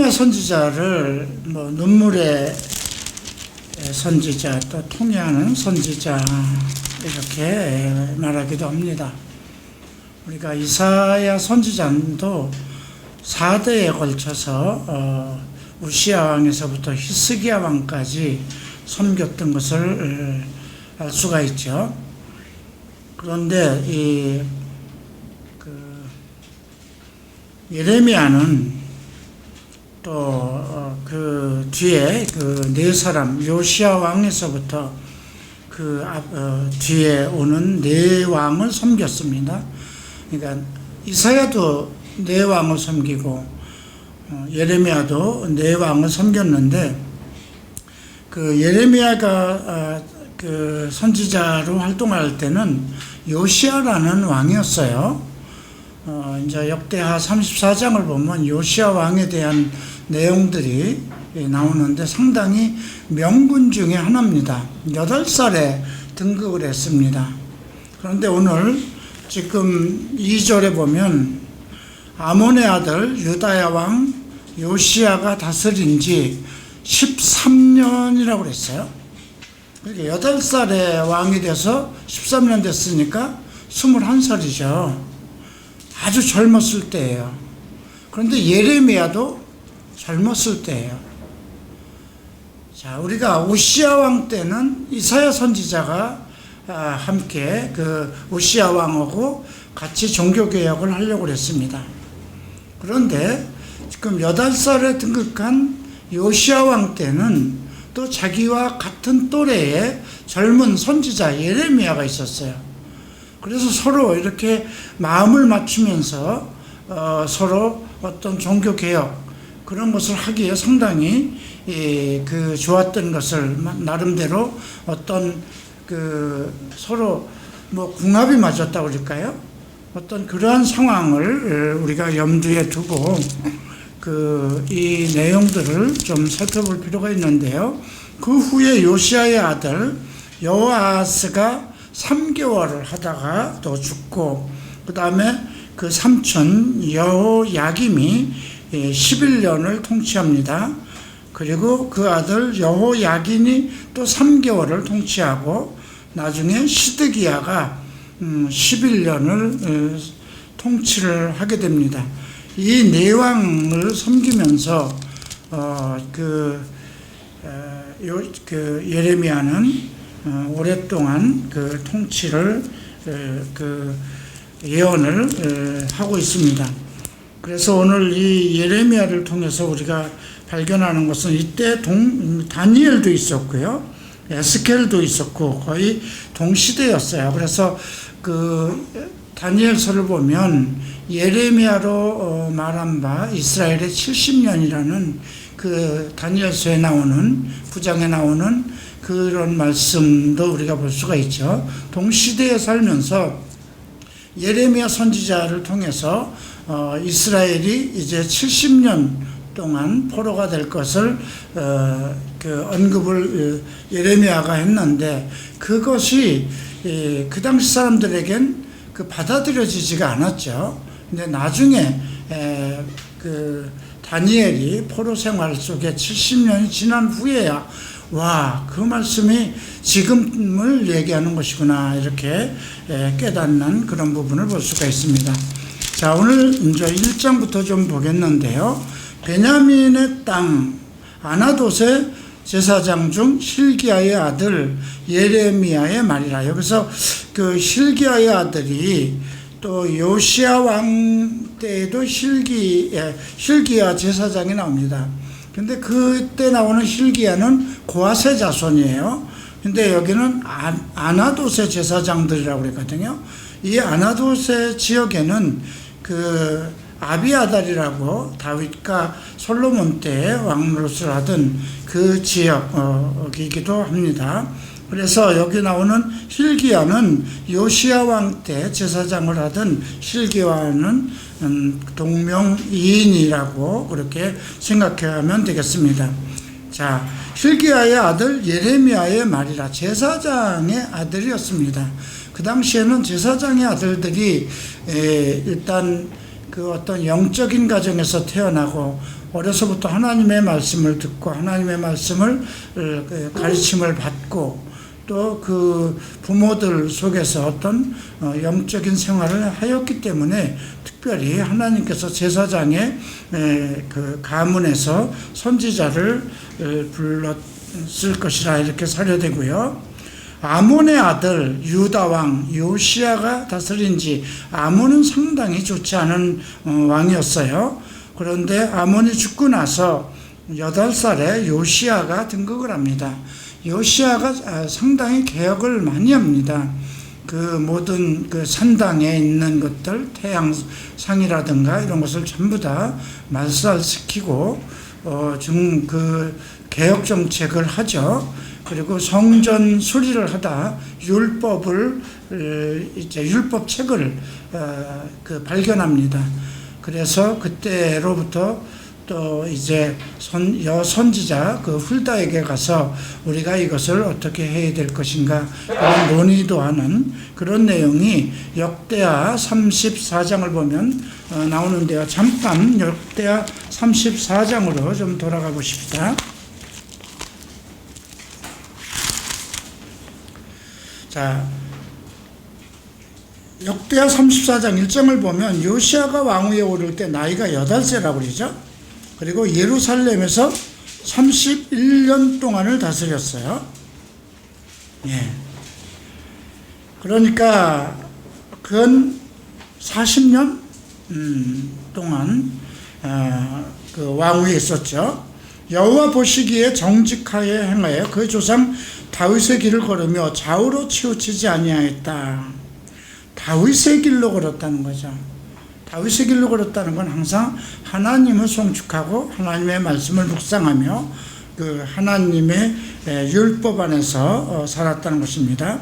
예레미야 선지자를 뭐 눈물의 선지자, 또 통회하는 선지자 이렇게 말하기도 합니다. 우리가 이사야 선지자도 4대에 걸쳐서 우시야 왕에서부터 히스기야 왕까지 섬겼던 것을 알 수가 있죠. 그런데 예레미야는 또 그 뒤에 그 네 사람 요시야 왕에서부터 뒤에 오는 네 왕을 섬겼습니다. 그러니까 이사야도 네 왕을 섬기고 예레미야도 네 왕을 섬겼는데, 그 예레미야가 그 선지자로 활동할 때는 요시야라는 왕이었어요. 이제 역대하 34장을 보면 요시야 왕에 대한 내용들이 나오는데 상당히 명분 중에 하나입니다. 8살에 등극을 했습니다. 그런데 오늘 지금 2절에 보면 아몬의 아들 유다야 왕 요시야가 다스린 지 13년이라고 그랬어요. 그러니까 8살에 왕이 돼서 13년 됐으니까 21살이죠. 아주 젊었을 때예요. 그런데 예레미야도 젊었을 때예요. 자, 우리가 우시야 왕 때는 이사야 선지자가 함께 그 우시야 왕하고 같이 종교개혁을 하려고 했습니다. 그런데 지금 8살에 등극한 요시야 왕 때는 또 자기와 같은 또래의 젊은 선지자 예레미야가 있었어요. 그래서 서로 이렇게 마음을 맞추면서 서로 어떤 종교개혁 그런 것을 하기에 상당히 그 좋았던 것을 나름대로 어떤 그 서로 뭐 궁합이 맞았다고 그럴까요? 어떤 그러한 상황을 우리가 염두에 두고 이 내용들을 좀 살펴볼 필요가 있는데요. 그 후에 요시야의 아들 여호아하스가 3개월을 하다가 또 죽고, 그 다음에 그 삼촌 여호야김이 11년을 통치합니다. 그리고 그 아들 여호야긴이 또 3개월을 통치하고, 나중에 시드기야가 11년을 통치를 하게 됩니다. 이 네 왕을 섬기면서 예레미야는 오랫동안 그 통치를 예언을 하고 있습니다. 그래서 오늘 이 예레미야를 통해서 우리가 발견하는 것은 이때 다니엘도 있었고요, 에스겔도 있었고 거의 동시대였어요. 그래서 그 다니엘서를 보면 예레미야로 말한 바 이스라엘의 70년이라는 그 다니엘서에 나오는 구장에 나오는 그런 말씀도 우리가 볼 수가 있죠. 동시대에 살면서 예레미야 선지자를 통해서 이스라엘이 이제 70년 동안 포로가 될 것을 언급을 예레미야가 했는데, 그것이 그 당시 사람들에겐 받아들여지지가 않았죠. 근데 나중에 그 다니엘이 포로 생활 속에 70년이 지난 후에야 그 말씀이 지금을 얘기하는 것이구나 이렇게 깨닫는 그런 부분을 볼 수가 있습니다. 자, 오늘 이제 1장부터 좀 보겠는데요. 베냐민의 땅 아나돗의 제사장 중 실기야의 아들 예레미야의 말이라. 여기서 그 실기야의 아들이 또 요시야 왕 때에도 실기야 제사장이 나옵니다. 근데 그때 나오는 실기야는 고아세 자손이에요. 근데 여기는 아나돗의 제사장들이라고 그랬거든요. 이 아나돗의 지역에는 그 아비아달이라고 다윗과 솔로몬 때 왕노릇을 하던 그 지역이기도 합니다. 그래서 여기 나오는 실기야는 요시야 왕 때 제사장을 하던 실기야는 동명이인이라고 그렇게 생각하면 되겠습니다. 자, 실기야의 아들 예레미야의 말이라. 제사장의 아들이었습니다. 그 당시에는 제사장의 아들들이 일단 그 어떤 영적인 가정에서 태어나고 어려서부터 하나님의 말씀을 듣고 하나님의 말씀을 가르침을 받고 또 그 부모들 속에서 어떤 영적인 생활을 하였기 때문에 특별히 하나님께서 제사장의 그 가문에서 선지자를 불렀을 것이라 이렇게 사료되고요. 아몬의 아들 유다 왕 요시야가 다스린 지, 아몬은 상당히 좋지 않은 왕이었어요. 그런데 아몬이 죽고 나서 8살에 요시야가 등극을 합니다. 요시야가 상당히 개혁을 많이 합니다. 그 모든 그 산당에 있는 것들, 태양상이라든가 이런 것을 전부 다 말살시키고 그 개혁 정책을 하죠. 그리고 성전 수리를 하다 율법을 이제 율법책을 발견합니다. 그래서 그때로부터 또 이제 여선지자 그 훌다에게 가서 우리가 이것을 어떻게 해야 될 것인가 그런 논의도 하는 그런 내용이 역대하 34장을 보면 나오는데요. 잠깐 역대하 34장으로 좀 돌아가 보십시다. 자, 역대하 34장 1장을 보면 요시야가 왕위에 오를 때 나이가 8세라고 그러죠. 그리고 예루살렘에서 31년 동안을 다스렸어요. 예. 그러니까 근 40년 동안 그 왕위에 있었죠. 여호와 보시기에 정직하게 행하여 그 조상 다윗의 길을 걸으며 좌우로 치우치지 아니하였다. 다윗의 길로 걸었다는 거죠. 다윗의 길로 걸었다는 건 항상 하나님을 송축하고 하나님의 말씀을 묵상하며 그 하나님의 율법 안에서 살았다는 것입니다.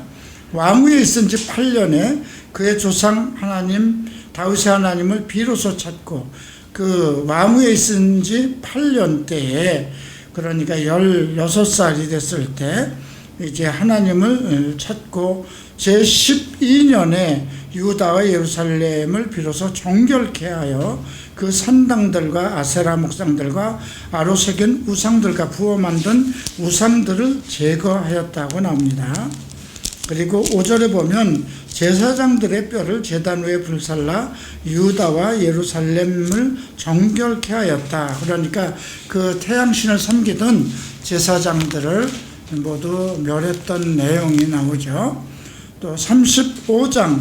왕위에 있은 지 8년에 그의 조상 하나님 다윗의 하나님을 비로소 찾고 그 왕위에 있은 지 8년 때에 그러니까 16살이 됐을 때 이제 하나님을 찾고 제12년에 유다와 예루살렘을 비로소 정결케 하여 그 산당들과 아세라 목상들과 아로 새긴 우상들과 부어 만든 우상들을 제거하였다고 나옵니다. 그리고 5절에 보면 제사장들의 뼈를 제단 위에 불살라 유다와 예루살렘을 정결케 하였다. 그러니까 그 태양신을 섬기던 제사장들을 모두 멸했던 내용이 나오죠. 또 35장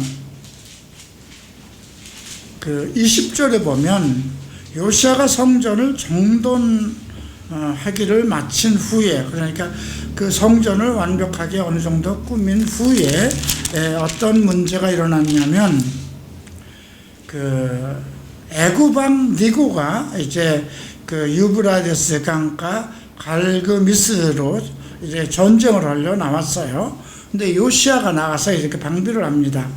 그 20절에 보면 요시야가 성전을 정돈하기를 마친 후에, 그러니까 그 성전을 완벽하게 어느 정도 꾸민 후에 어떤 문제가 일어났냐면 그 애굽왕 니고가 이제 그 유브라데스 강가 갈그미스로 이제 전쟁을 하려 나왔어요. 근데 요시야가 나가서 이렇게 방비를 합니다.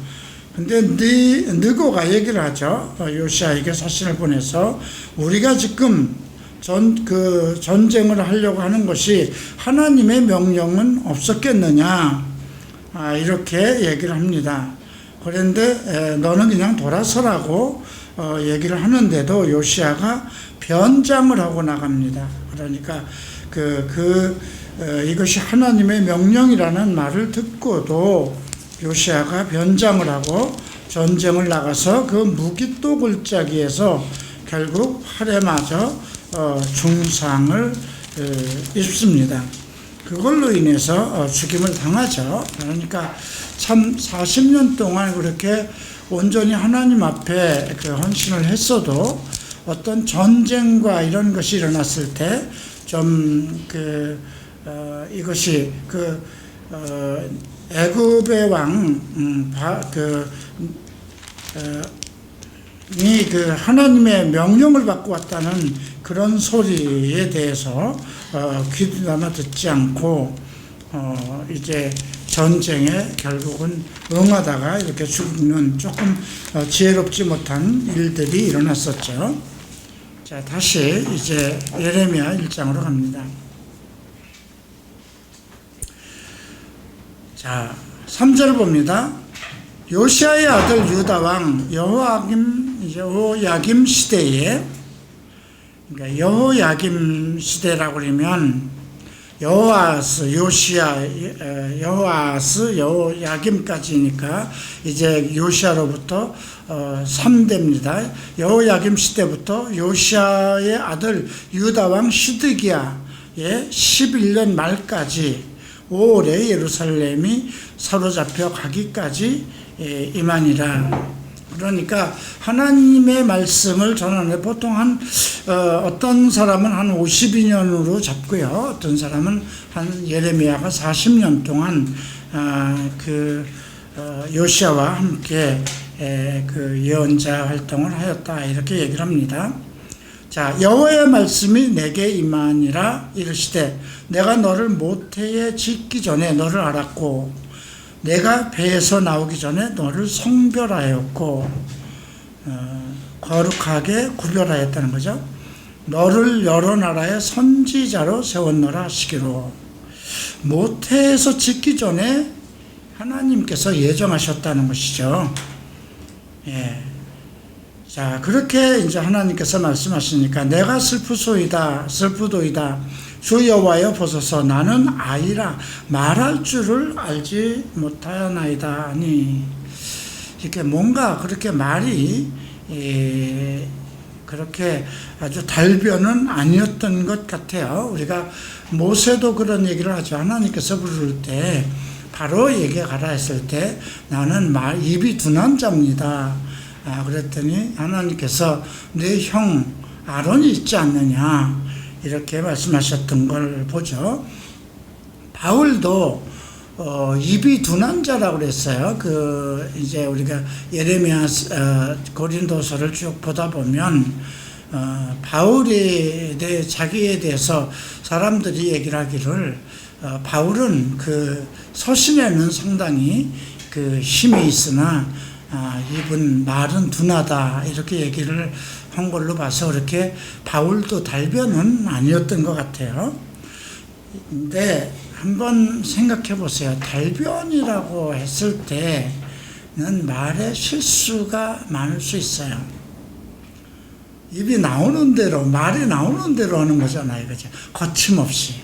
근데 느고가 얘기를 하죠. 요시야에게 사신을 보내서 우리가 지금 전쟁을 하려고 하는 것이 하나님의 명령은 없었겠느냐, 이렇게 얘기를 합니다. 그런데 너는 그냥 돌아서라고 얘기를 하는데도 요시야가 변장을 하고 나갑니다. 그러니까 이것이 하나님의 명령이라는 말을 듣고도 요시야가 변장을 하고 전쟁을 나가서 그 무기또 골짜기에서 결국 활에 맞아 중상을 입습니다. 그걸로 인해서 죽임을 당하죠. 그러니까 참 40년 동안 그렇게 온전히 하나님 앞에 그 헌신을 했어도 어떤 전쟁과 이런 것이 일어났을 때 좀 이것이 애굽의 왕 이 하나님의 명령을 받고 왔다는 그런 소리에 대해서 귀담아 듣지 않고 이제 전쟁에 결국은 응하다가 이렇게 죽는 조금 지혜롭지 못한 일들이 일어났었죠. 자, 다시 이제 예레미야 1장으로 갑니다. 자, 3절을 봅니다. 요시야의 아들 유다 왕 여호야김 시대에 그러니까 여호야김 시대라고 그러면 여호아스, 요시야, 여호아스, 여호야김까지니까 이제 요시야로부터 3대입니다. 여호야김 시대부터 요시야의 아들 유다 왕 시드기야의 11년 말까지 5월에 예루살렘이 사로잡혀 가기까지 임하니라. 그러니까 하나님의 말씀을 전하는 보통 어떤 사람은 한 52년으로 잡고요. 어떤 사람은 한 예레미야가 40년 동안 요시야와 함께 그 예언자 활동을 하였다 이렇게 얘기를 합니다. 자, 여호와의 말씀이 내게 임하니라 이르시되 내가 너를 모태에 짓기 전에 너를 알았고 내가 배에서 나오기 전에 너를 성별하였고 거룩하게 구별하였다는 거죠. 너를 여러 나라의 선지자로 세웠노라 하시기로. 모태에서 짓기 전에 하나님께서 예정하셨다는 것이죠. 예. 자, 그렇게 이제 하나님께서 말씀하시니까 내가 슬프도이다 주 여호와여 보소서 나는 아이라 말할 줄을 알지 못하나이다 하니, 이렇게 뭔가 그렇게 말이 그렇게 아주 달변은 아니었던 것 같아요. 우리가 모세도 그런 얘기를 하죠. 하나님께서 부를 때 바로 얘기 가라 했을 때 나는 입이 둔한 자입니다. 그랬더니 하나님께서 내 형 아론이 있지 않느냐 이렇게 말씀하셨던 걸 보죠. 바울도 입이 둔한 자라고 그랬어요. 이제 우리가 예레미야 고린도서를 쭉 보다 보면 바울에 대해 자기에 대해서 사람들이 얘기를 하기를 바울은 그 서신에는 상당히 그 힘이 있으나 입은 말은 둔하다 이렇게 얘기를 한 걸로 봐서 그렇게 바울도 달변은 아니었던 것 같아요. 근데 한번 생각해 보세요. 달변이라고 했을 때는 말에 실수가 많을 수 있어요. 입이 나오는 대로, 말이 나오는 대로 하는 거잖아요. 그죠? 거침없이.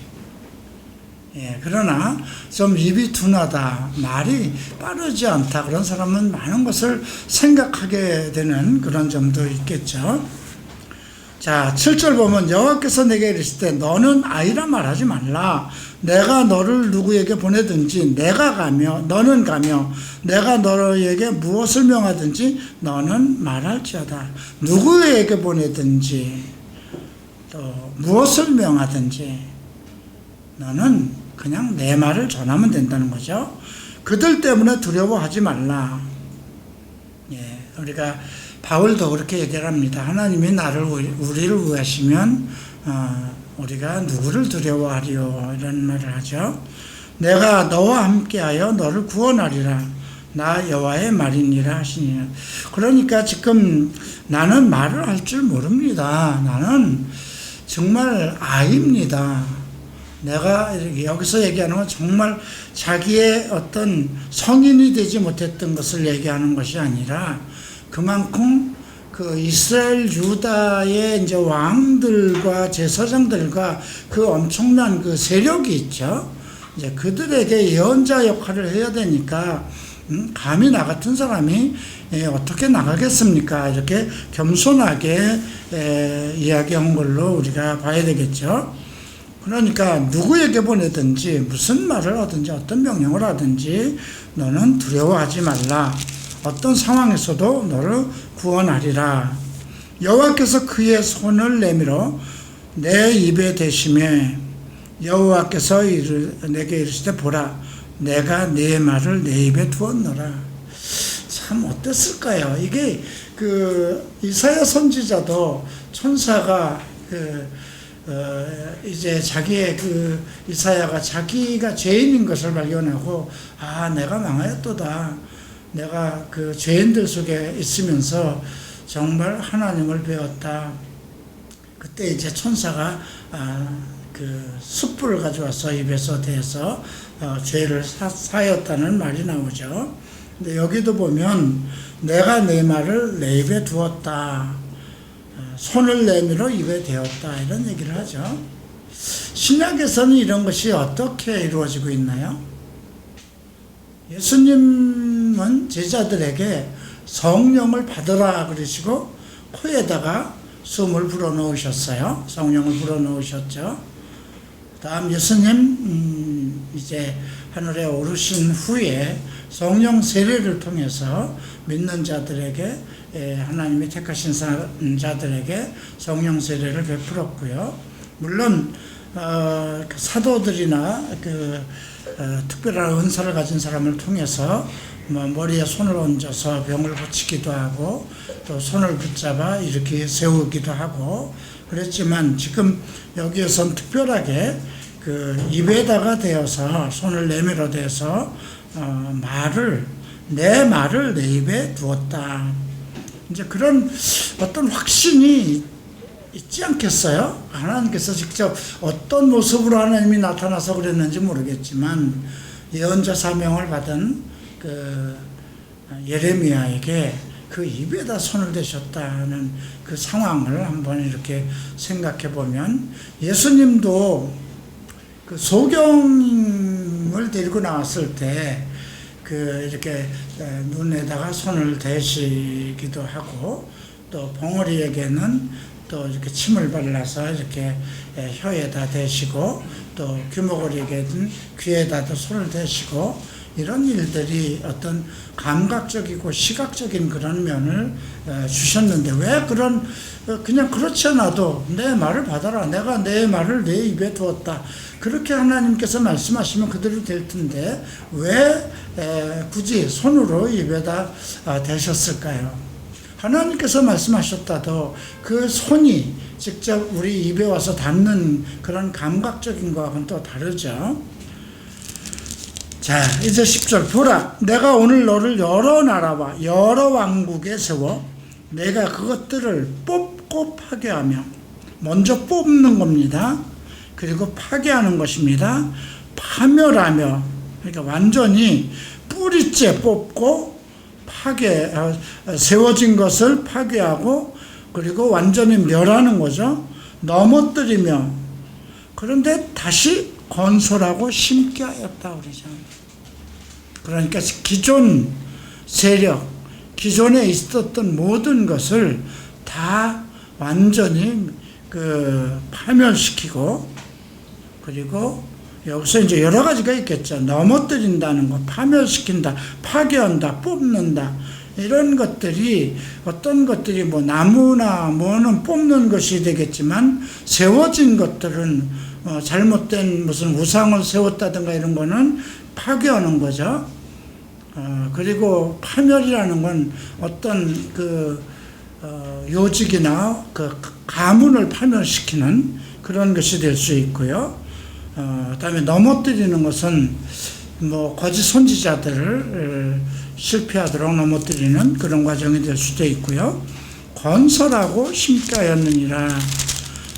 예, 그러나 좀 입이 둔하다, 말이 빠르지 않다, 그런 사람은 많은 것을 생각하게 되는 그런 점도 있겠죠. 자, 7절 보면 여호와께서 내게 이르실 때 너는 아이라 말하지 말라. 내가 너를 누구에게 보내든지 너는 가며 내가 너에게 무엇을 명하든지 너는 말할지어다. 누구에게 보내든지 또 무엇을 명하든지 너는 그냥 내 말을 전하면 된다는 거죠. 그들 때문에 두려워하지 말라. 예, 우리가 바울도 그렇게 얘기를 합니다. 하나님이 우리를 위하시면 우리가 누구를 두려워하리요 이런 말을 하죠. 내가 너와 함께하여 너를 구원하리라. 나 여호와의 말이니라 하시니라. 그러니까 지금 나는 말을 할 줄 모릅니다. 나는 정말 아이입니다. 내가 여기서 얘기하는 건 정말 자기의 어떤 성인이 되지 못했던 것을 얘기하는 것이 아니라 그만큼 그 이스라엘 유다의 이제 왕들과 제사장들과 그 엄청난 그 세력이 있죠. 이제 그들에게 예언자 역할을 해야 되니까 감히 나 같은 사람이 어떻게 나가겠습니까? 이렇게 겸손하게 이야기한 걸로 우리가 봐야 되겠죠. 그러니까 누구에게 보내든지 무슨 말을 하든지 어떤 명령을 하든지 너는 두려워하지 말라. 어떤 상황에서도 너를 구원하리라. 여호와께서 그의 손을 내밀어 내 입에 대심에 여호와께서 내게 이르시되 보라 내가 네 말을 내 입에 두었노라. 참 어땠을까요? 이게 이사야 선지자도 천사가 이제 자기의 이사야가 자기가 죄인인 것을 발견하고 내가 망하였도다. 내가 그 죄인들 속에 있으면서 정말 하나님을 배웠다. 그때 이제 천사가 숯불을 가져와서 입에서 대서 죄를 사였다는 말이 나오죠. 근데 여기도 보면 내가 내 말을 내 입에 두었다. 손을 내밀어 입에 대었다 이런 얘기를 하죠. 신약에서는 이런 것이 어떻게 이루어지고 있나요? 예수님은 제자들에게 성령을 받으라 그러시고 코에다가 숨을 불어넣으셨어요. 성령을 불어넣으셨죠. 다음 예수님 이제 하늘에 오르신 후에 성령 세례를 통해서 믿는 자들에게 하나님이 택하신 자들에게 성령 세례를 베풀었고요. 물론 사도들이나 특별한 은사를 가진 사람을 통해서 머리에 손을 얹어서 병을 고치기도 하고 또 손을 붙잡아 이렇게 세우기도 하고 그랬지만 지금 여기에선 특별하게 입에다가 대어서 손을 내밀어 대서 내 말을 내 입에 두었다. 이제 그런 어떤 확신이 있지 않겠어요? 하나님께서 직접 어떤 모습으로 하나님이 나타나서 그랬는지 모르겠지만 예언자 사명을 받은 예레미야에게 그 입에다 손을 대셨다는 그 상황을 한번 이렇게 생각해 보면 예수님도 그 소경을 데리고 나왔을 때 이렇게 눈에다가 손을 대시기도 하고 또 봉어리에게는 또 이렇게 침을 발라서 이렇게 혀에다 대시고 또 귀머거리에게는 귀에다도 손을 대시고 이런 일들이 어떤 감각적이고 시각적인 그런 면을 주셨는데 왜 그냥 그렇지 않아도 내 말을 받아라. 내가 내 말을 내 입에 두었다. 그렇게 하나님께서 말씀하시면 그대로 될 텐데 왜 굳이 손으로 입에다 대셨을까요? 하나님께서 말씀하셨다도 그 손이 직접 우리 입에 와서 닿는 그런 감각적인 것과는 또 다르죠. 자, 이제 10절 보라 내가 오늘 너를 여러 나라와 여러 왕국에 세워 내가 그것들을 뽑고 파괴하며 먼저 뽑는 겁니다. 그리고 파괴하는 것입니다. 파멸하며 그러니까 완전히 뿌리째 뽑고 세워진 것을 파괴하고 그리고 완전히 멸하는 거죠. 넘어뜨리며 그런데 다시 건설하고 심게 하였다 그러죠. 그러니까 기존 세력, 기존에 있었던 모든 것을 다 완전히 파멸시키고 그리고 여기서 이제 여러 가지가 있겠죠. 넘어뜨린다는 것, 파멸시킨다, 파괴한다, 뽑는다. 이런 것들이 어떤 것들이 나무나 뭐는 뽑는 것이 되겠지만 세워진 것들은 잘못된 무슨 우상을 세웠다든가 이런 거는 파괴하는 거죠. 그리고 파멸이라는 건 어떤 요직이나 가문을 파멸시키는 그런 것이 될 수 있고요. 그다음에 넘어뜨리는 것은 거짓 선지자들을 실패하도록 넘어뜨리는 그런 과정이 될 수도 있고요. 건설하고 심게 하였느니라.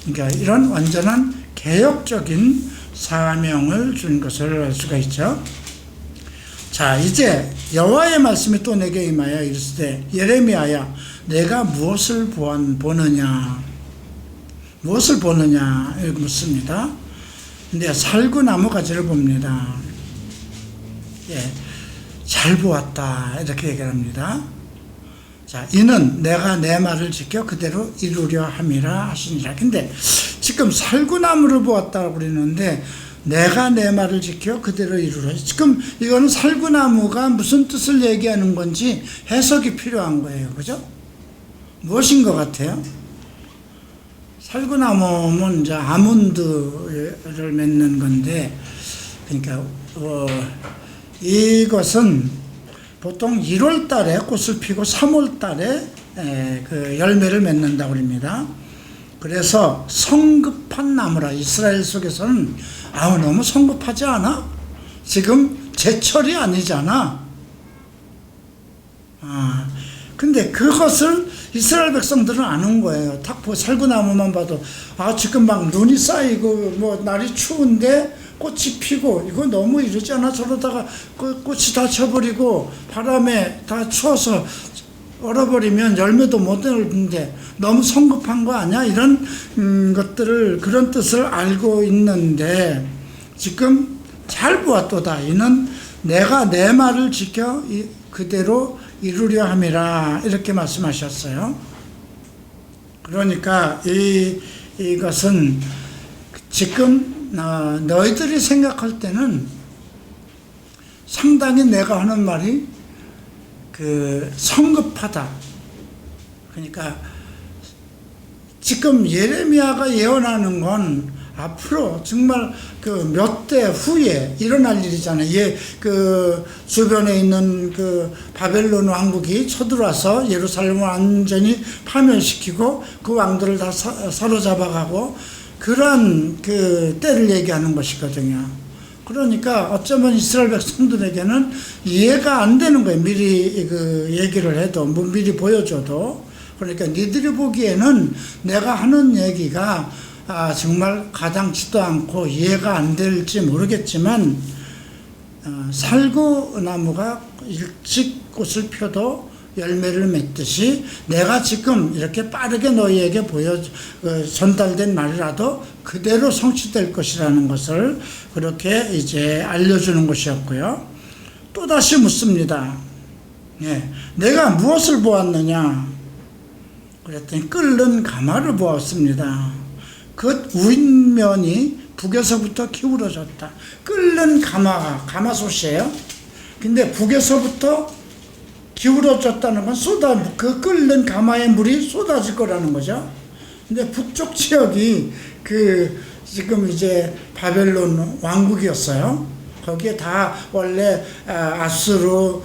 그러니까 이런 완전한 개혁적인 사명을 준 것을 알 수가 있죠. 자, 이제 여호와의 말씀이 또 내게 임하여 이르시되 예레미야야 내가 무엇을 보느냐 무엇을 보느냐 이렇게 묻습니다. 근데 살구나무 가지를 봅니다. 예, 잘 보았다 이렇게 얘기를 합니다. 자, 이는 내가 내 말을 지켜 그대로 이루려 함이라 하시니라. 근데 지금 살구나무를 보았다고 그러는데 내가 내 말을 지켜 그대로 이루라. 지금 이거는 살구나무가 무슨 뜻을 얘기하는 건지 해석이 필요한 거예요. 그죠? 무엇인 것 같아요? 살구나무는 이제 아몬드를 맺는 건데, 그러니까 이것은 보통 1월 달에 꽃을 피고 3월 달에 열매를 맺는다고 합니다. 그래서 성급한 나무라. 이스라엘 속에서는 너무 성급하지 않아? 지금 제철이 아니잖아. 근데 그것을 이스라엘 백성들은 아는 거예요. 딱 살구나무만 봐도 지금 막 눈이 쌓이고 날이 추운데 꽃이 피고 이거 너무 이러지 않아? 저러다가 그 꽃이 다 져버리고 바람에 다 추워서 얼어버리면 열매도 못 얻는데 너무 성급한 거 아니야? 이런 것들을, 그런 뜻을 알고 있는데, 지금 잘 보았도다. 이는 내가 내 말을 지켜 그대로 이루려 함이라. 이렇게 말씀하셨어요. 그러니까 이것은 지금 너희들이 생각할 때는 상당히 내가 하는 말이 성급하다. 그러니까 지금 예레미야가 예언하는 건 앞으로 정말 몇 대 후에 일어날 일이잖아요. 주변에 있는 바벨론 왕국이 쳐들어와서 예루살렘을 완전히 파멸시키고 그 왕들을 다 사로잡아가고 그러한 때를 얘기하는 것이거든요. 그러니까 어쩌면 이스라엘 백성들에게는 이해가 안 되는 거예요. 미리 얘기를 해도, 미리 보여줘도. 그러니까 니들이 보기에는 내가 하는 얘기가 정말 가당치도 않고 이해가 안 될지 모르겠지만, 살구나무가 일찍 꽃을 펴도 열매를 맺듯이 내가 지금 이렇게 빠르게 너희에게 전달된 말이라도 그대로 성취될 것이라는 것을 그렇게 이제 알려주는 것이었고요. 또다시 묻습니다. 내가 무엇을 보았느냐? 그랬더니 끓는 가마를 보았습니다. 그 윗면이 북에서부터 기울어졌다. 끓는 가마솥이에요. 근데 북에서부터 기울어졌다는 건 그 끓는 가마에 물이 쏟아질 거라는 거죠. 근데 북쪽 지역이 지금 이제 바벨론 왕국이었어요. 거기에 다 원래 아수르,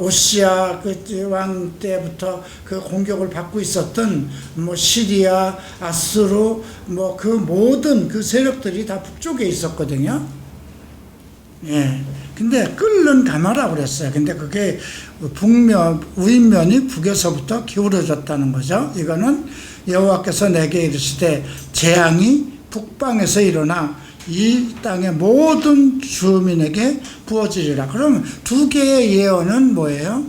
오시아 왕 때부터 공격을 받고 있었던 시리아, 아수르 그 모든 세력들이 다 북쪽에 있었거든요. 근데 끓는 가마라고 그랬어요. 근데 그게 윗면이 북에서부터 기울어졌다는 거죠. 이거는 여호와께서 내게 이르시되 재앙이 북방에서 일어나 이 땅의 모든 주민에게 부어지리라. 그러면 두 개의 예언은 뭐예요?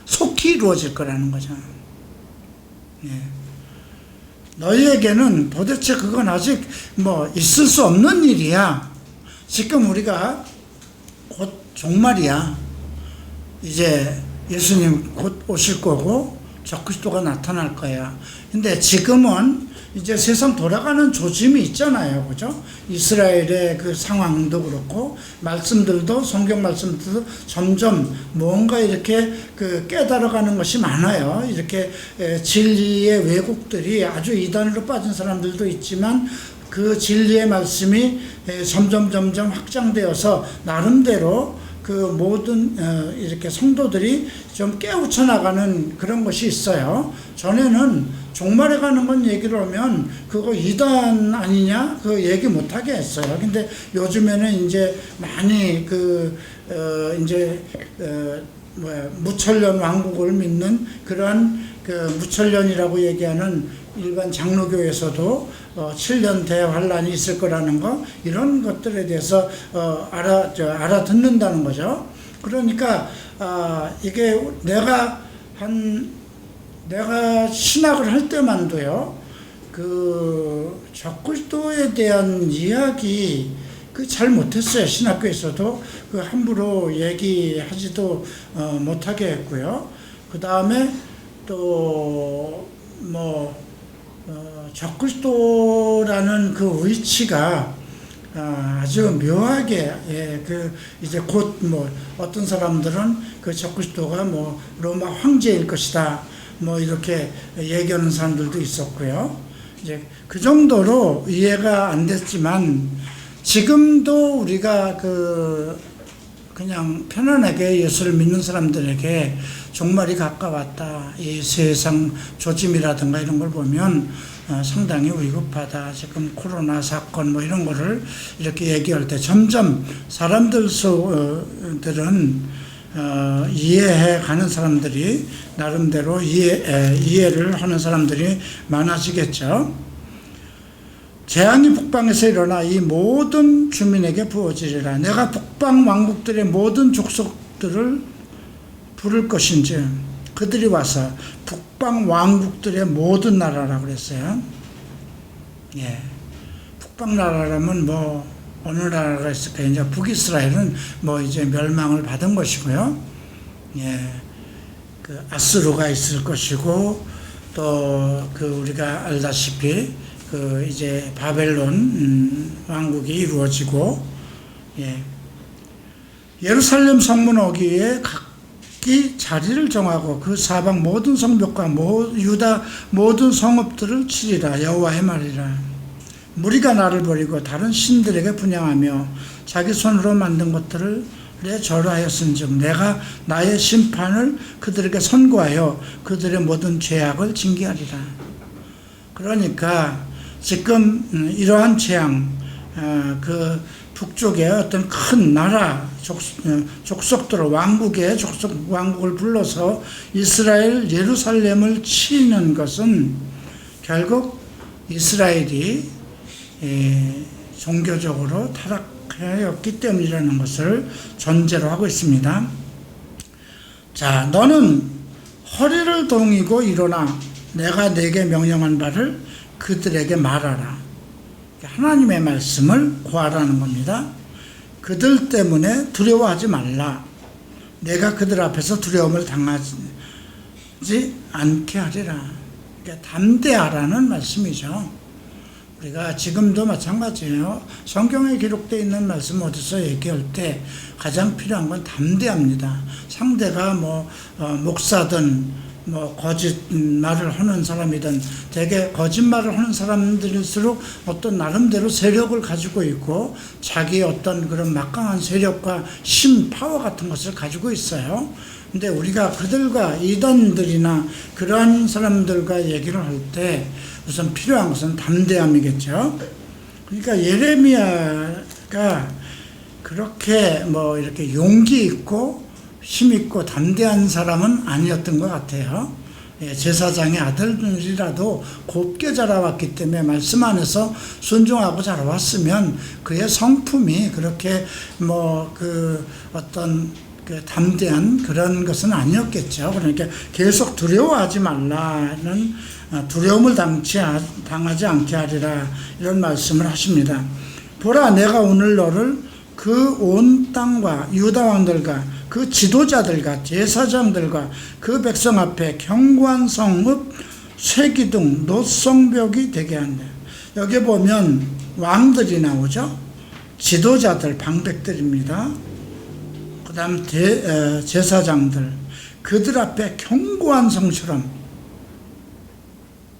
속히 이루어질 거라는 거죠. 너희에게는 도대체 그건 아직 있을 수 없는 일이야. 지금 우리가 곧 종말이야. 이제 예수님 곧 오실 거고 적그리스도가 나타날 거야. 근데 지금은 이제 세상 돌아가는 조짐이 있잖아요. 그죠? 이스라엘의 상황도 그렇고, 말씀들도, 성경 말씀들도 점점 뭔가 이렇게 깨달아가는 것이 많아요. 이렇게 진리의 왜곡들이 아주 이단으로 빠진 사람들도 있지만, 그 진리의 말씀이 점점 확장되어서 나름대로 모든 이렇게 성도들이 좀 깨우쳐 나가는 그런 것이 있어요. 전에는 종말에 가는 건 얘기를 하면 그거 이단 아니냐 얘기 못하게 했어요. 근데 요즘에는 이제 많이 무천년 왕국을 믿는 그러한 무천년이라고 얘기하는 일반 장로교에서도 7년 대환란이 있을 거라는 거, 이런 것들에 대해서 알아듣는다는 거죠. 그러니까 이게 내가 신학을 할 때만도요, 적그리스도에 대한 이야기 잘 못했어요. 신학교에서도 함부로 얘기하지도 못하게 했고요. 그 다음에 또 적그리스도라는 위치가 아주 묘하게 이제 곧 어떤 사람들은 적그리스도가 로마 황제일 것이다 이렇게 얘기하는 사람들도 있었고요. 이제 그 정도로 이해가 안 됐지만, 지금도 우리가 그냥 편안하게 예수를 믿는 사람들에게 종말이 가까웠다, 이 세상 조짐이라든가 이런 걸 보면 상당히 위급하다. 지금 코로나 사건 이런 거를 이렇게 얘기할 때 점점 사람들은 이해해 가는 사람들이 나름대로 이해를 하는 사람들이 많아지겠죠. 재앙이 북방에서 일어나 이 모든 주민에게 부어지리라. 내가 북방 왕국들의 모든 족속들을 부를 것인지. 그들이 와서 북방 왕국들의 모든 나라라고 그랬어요. 예. 북방 나라라면 뭐 어느 나라가 있을까요? 이제 북이스라엘은 뭐 이제 멸망을 받은 것이고요. 예. 그 아수르가 있을 것이고 또 그 우리가 알다시피 그 이제 바벨론 왕국이 이루어지고, 예. 예루살렘 성문 어귀에 각기 자리를 정하고 그 사방 모든 성벽과 유다 모든 성읍들을 치리라. 여호와의 말이라. 무리가 나를 버리고 다른 신들에게 분향하며 자기 손으로 만든 것들을 절하였은즉 내가 나의 심판을 그들에게 선고하여 그들의 모든 죄악을 징계하리라. 그러니까 지금 이러한 재앙, 그 북쪽에 어떤 큰 나라 족속들을 왕국을 불러서 이스라엘 예루살렘을 치는 것은 결국 이스라엘이 종교적으로 타락하였기 때문이라는 것을 전제로 하고 있습니다. 자, 너는 허리를 동이고 일어나 내가 네게 명령한 바를 그들에게 말하라. 하나님의 말씀을 구하라는 겁니다. 그들 때문에 두려워하지 말라. 내가 그들 앞에서 두려움을 당하지 않게 하리라. 그러니까 담대하라는 말씀이죠. 우리가 지금도 마찬가지예요. 성경에 기록되어 있는 말씀 어디서 얘기할 때 가장 필요한 건 담대합니다. 상대가 목사든 거짓말을 하는 사람이든 되게 거짓말을 하는 사람들일수록 어떤 나름대로 세력을 가지고 있고 자기의 어떤 그런 막강한 세력과 파워 같은 것을 가지고 있어요. 근데 우리가 그들과 이단들이나 그러한 사람들과 얘기를 할 때 우선 필요한 것은 담대함이겠죠. 그러니까 예레미야가 그렇게 이렇게 용기 있고 힘 있고 담대한 사람은 아니었던 것 같아요. 제사장의 아들들이라도 곱게 자라왔기 때문에 말씀 안에서 순종하고 자라왔으면 그의 성품이 그렇게 어떤 담대한 그런 것은 아니었겠죠. 그러니까 계속 두려워하지 말라는, 두려움을 당하지 않게 하리라, 이런 말씀을 하십니다. 보라, 내가 오늘 너를 그 온 땅과 유다 왕들과 그 지도자들과 제사장들과 그 백성 앞에 견고한 성읍 쇠기둥 노성벽이 되게 한다. 여기 보면 왕들이 나오죠. 지도자들, 방백들입니다. 그 다음 제사장들, 그들 앞에 견고한 성처럼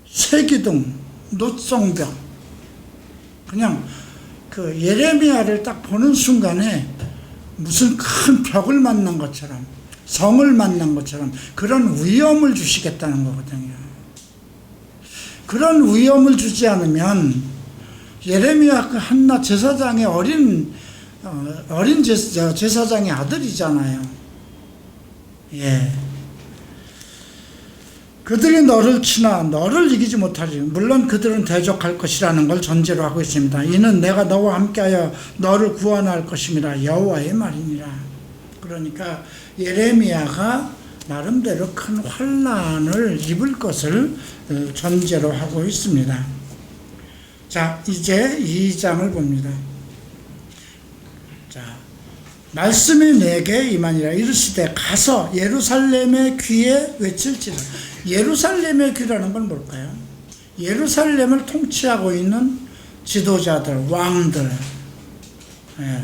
쇠기둥 노성벽, 그냥 그 예레미야를 딱 보는 순간에 무슨 큰 벽을 만난 것처럼, 성을 만난 것처럼 그런 위엄을 주시겠다는 거거든요. 그런 위엄을 주지 않으면 예레미야 그 한나 제사장의 어린 제사장의 아들이잖아요. 예. 그들이 너를 치나 너를 이기지 못하리. 물론 그들은 대적할 것이라는 걸 전제로 하고 있습니다. 이는 내가 너와 함께하여 너를 구원할 것임이라 여호와의 말이니라. 그러니까 예레미야가 나름대로 큰 환난을 입을 것을 전제로 하고 있습니다. 자, 이제 2장을 봅니다. 자, 말씀이 내게 임하니라. 이르시되 가서 예루살렘의 귀에 외칠지라. 예루살렘의 귀라는 건 뭘까요? 예루살렘을 통치하고 있는 지도자들, 왕들. 예.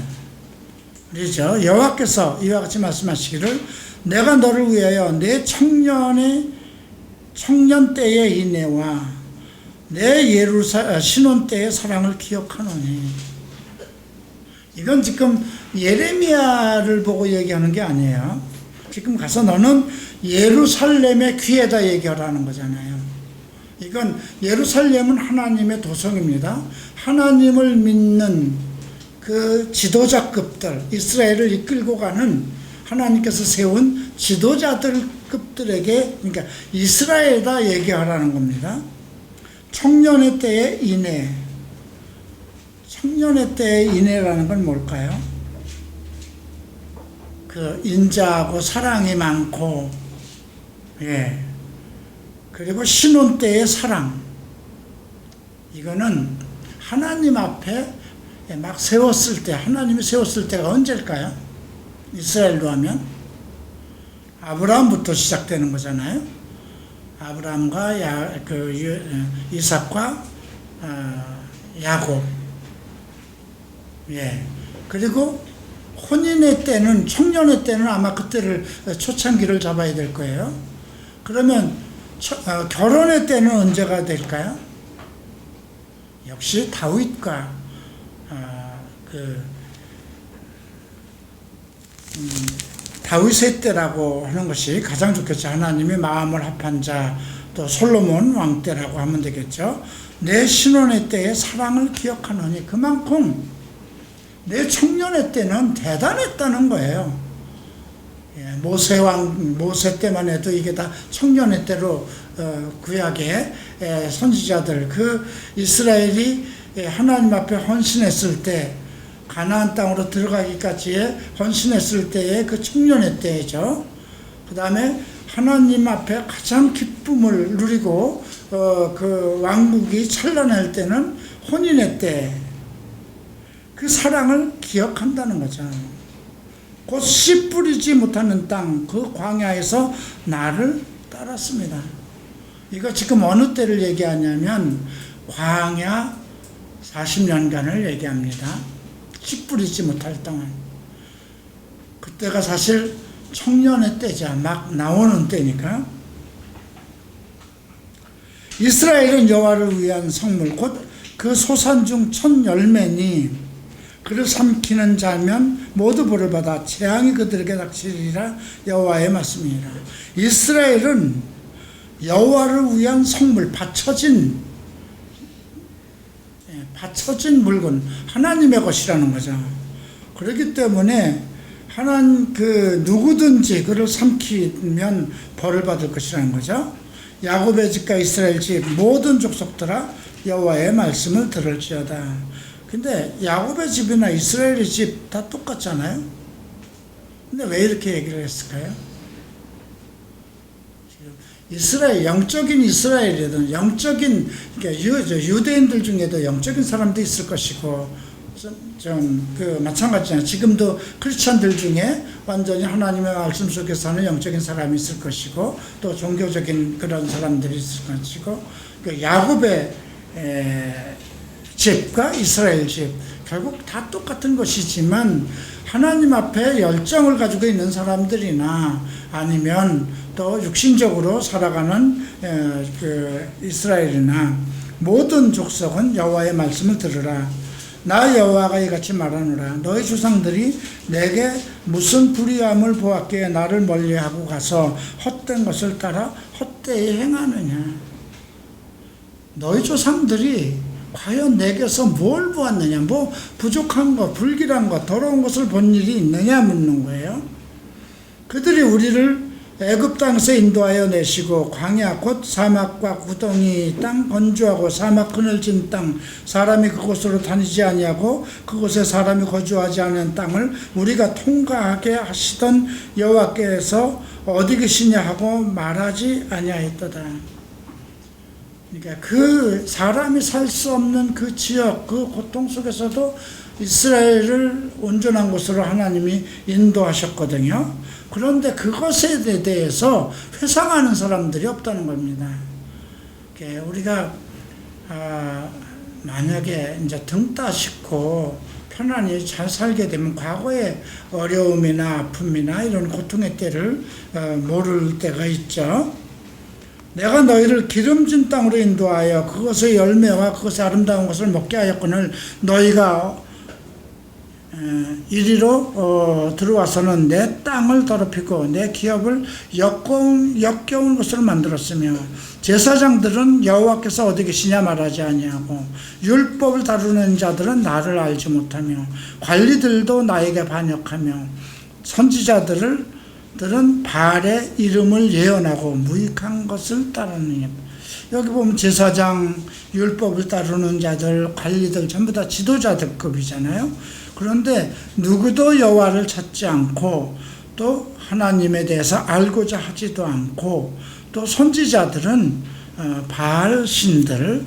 그렇죠. 여호와께서 이와 같이 말씀하시기를 내가 너를 위하여 내 청년 때의 인애와 내 신혼 때의 사랑을 기억하노니. 이건 지금 예레미야를 보고 얘기하는 게 아니에요. 지금 가서 너는 예루살렘의 귀에다 얘기하라는 거잖아요. 이건 예루살렘은 하나님의 도성입니다. 하나님을 믿는 그 지도자급들, 이스라엘을 이끌고 가는 하나님께서 세운 지도자들급들에게, 그러니까 이스라엘에다 얘기하라는 겁니다. 청년의 때의 인애. 청년의 때의 인애라는 건 뭘까요? 그 인자하고 사랑이 많고 예. 그리고 신혼 때의 사랑. 이거는 하나님 앞에 막 세웠을 때, 하나님이 세웠을 때가 언제일까요? 이스라엘로 하면 아브라함부터 시작되는 거잖아요. 아브라함과 이삭과 야곱. 예. 그리고 혼인의 때는, 청년의 때는 아마 그때를 초창기를 잡아야 될 거예요. 그러면 결혼의 때는 언제가 될까요? 역시 다윗과 다윗의 때라고 하는 것이 가장 좋겠죠. 하나님이 마음을 합한 자, 또 솔로몬 왕 때라고 하면 되겠죠. 내 신혼의 때의 사랑을 기억하노니, 그만큼 내 청년의 때는 대단했다는 거예요. 모세 때만 해도 이게 다 청년의 때로 구약의 선지자들, 그 이스라엘이 하나님 앞에 헌신했을 때, 가나안 땅으로 들어가기까지의 헌신했을 때의 그 청년의 때죠. 그 다음에 하나님 앞에 가장 기쁨을 누리고 그 왕국이 찬란할 때는 혼인의 때, 그 사랑을 기억한다는 거죠. 곧 씨 뿌리지 못하는 땅, 그 광야에서 나를 따랐습니다. 이거 지금 어느 때를 얘기하냐면 광야 40년간을 얘기합니다. 씨 뿌리지 못할 땅은. 그때가 사실 청년의 때자, 막 나오는 때니까. 이스라엘은 여호와를 위한 성물, 곧 그 소산 중 첫 열매니 그를 삼키는 자면 모두 벌을 받아 재앙이 그들에게 닥치리라. 여호와의 말씀이니라. 이스라엘은 여호와를 위한 성물, 바쳐진 물건, 하나님의 것이라는 거죠. 그렇기 때문에 누구든지 그를 삼키면 벌을 받을 것이라는 거죠. 야곱의 집과 이스라엘 집 모든 족속들아 여호와의 말씀을 들을지어다. 근데 야곱의 집이나 이스라엘의 집 다 똑같잖아요. 근데 왜 이렇게 얘기를 했을까요? 이스라엘, 영적인 이스라엘이든 영적인, 그러니까 유대인들 중에도 영적인 사람도 있을 것이고, 마찬가지잖아요. 지금도 크리스찬들 중에 완전히 하나님의 말씀 속에 사는 영적인 사람이 있을 것이고, 또 종교적인 그런 사람들이 있을 것이고, 야곱의 집과 이스라엘 집, 결국 다 똑같은 것이지만, 하나님 앞에 열정을 가지고 있는 사람들이나 아니면 또 육신적으로 살아가는 이스라엘이나 모든 족속은 여호와의 말씀을 들으라. 나 여호와가 이같이 말하노라. 너희 조상들이 내게 무슨 불의함을 보았기에 나를 멀리하고 가서 헛된 것을 따라 헛되이 행하느냐. 너희 조상들이 과연 내게서 뭘 보았느냐, 뭐 부족한 것, 불길한 것, 더러운 것을 본 일이 있느냐 묻는 거예요. 그들이 우리를 애굽 땅에서 인도하여 내시고 광야 곧 사막과 구덩이 땅, 건조하고 사막 그늘진 땅, 사람이 그곳으로 다니지 아니하고 그곳에 사람이 거주하지 않은 땅을 우리가 통과하게 하시던 여호와께서 어디 계시냐 하고 말하지 아니하였도다. 그러니까 그 사람이 살 수 없는 그 지역, 그 고통 속에서도 이스라엘을 온전한 곳으로 하나님이 인도하셨거든요. 그런데 그것에 대해서 회상하는 사람들이 없다는 겁니다. 우리가 만약에 이제 등 따시고 편안히 잘 살게 되면 과거의 어려움이나 아픔이나 이런 고통의 때를 모를 때가 있죠. 내가 너희를 기름진 땅으로 인도하여 그것의 열매와 그것의 아름다운 것을 먹게 하였거늘 너희가 이리로 들어와서는 내 땅을 더럽히고 내 기업을 역겨운 것으로 만들었으며 제사장들은 여호와께서 어디 계시냐 말하지 아니하고 율법을 다루는 자들은 나를 알지 못하며 관리들도 나에게 반역하며 선지자들은 바알의 이름을 예언하고 무익한 것을 따르느냐. 여기 보면 제사장, 율법을 따르는 자들, 관리들 전부 다 지도자들급이잖아요. 그런데 누구도 여호와를 찾지 않고 또 하나님에 대해서 알고자 하지도 않고, 또 선지자들은 바알 신들,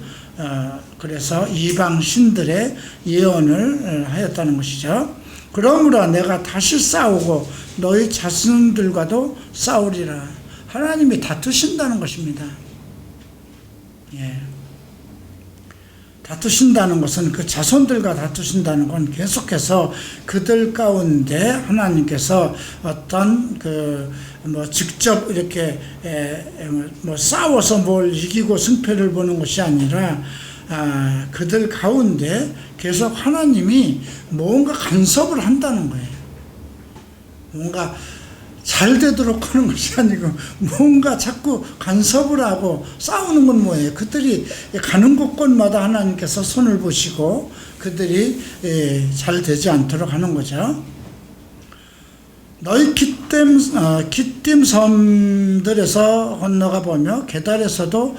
그래서 이방 신들의 예언을 하였다는 것이죠. 그러므로 내가 다시 싸우고 너희 자손들과도 싸우리라. 하나님이 다투신다는 것입니다. 예. 다투신다는 것은 그 자손들과 다투신다는 건 계속해서 그들 가운데 하나님께서 어떤 직접 이렇게 싸워서 뭘 이기고 승패를 보는 것이 아니라, 그들 가운데 계속 하나님이 뭔가 간섭을 한다는 거예요. 뭔가 잘 되도록 하는 것이 아니고 뭔가 자꾸 간섭을 하고 싸우는 건 뭐예요? 그들이 가는 곳곳마다 하나님께서 손을 보시고 그들이 잘 되지 않도록 하는 거죠. 너희 기띔 섬들에서 건너가 보며 게달에서도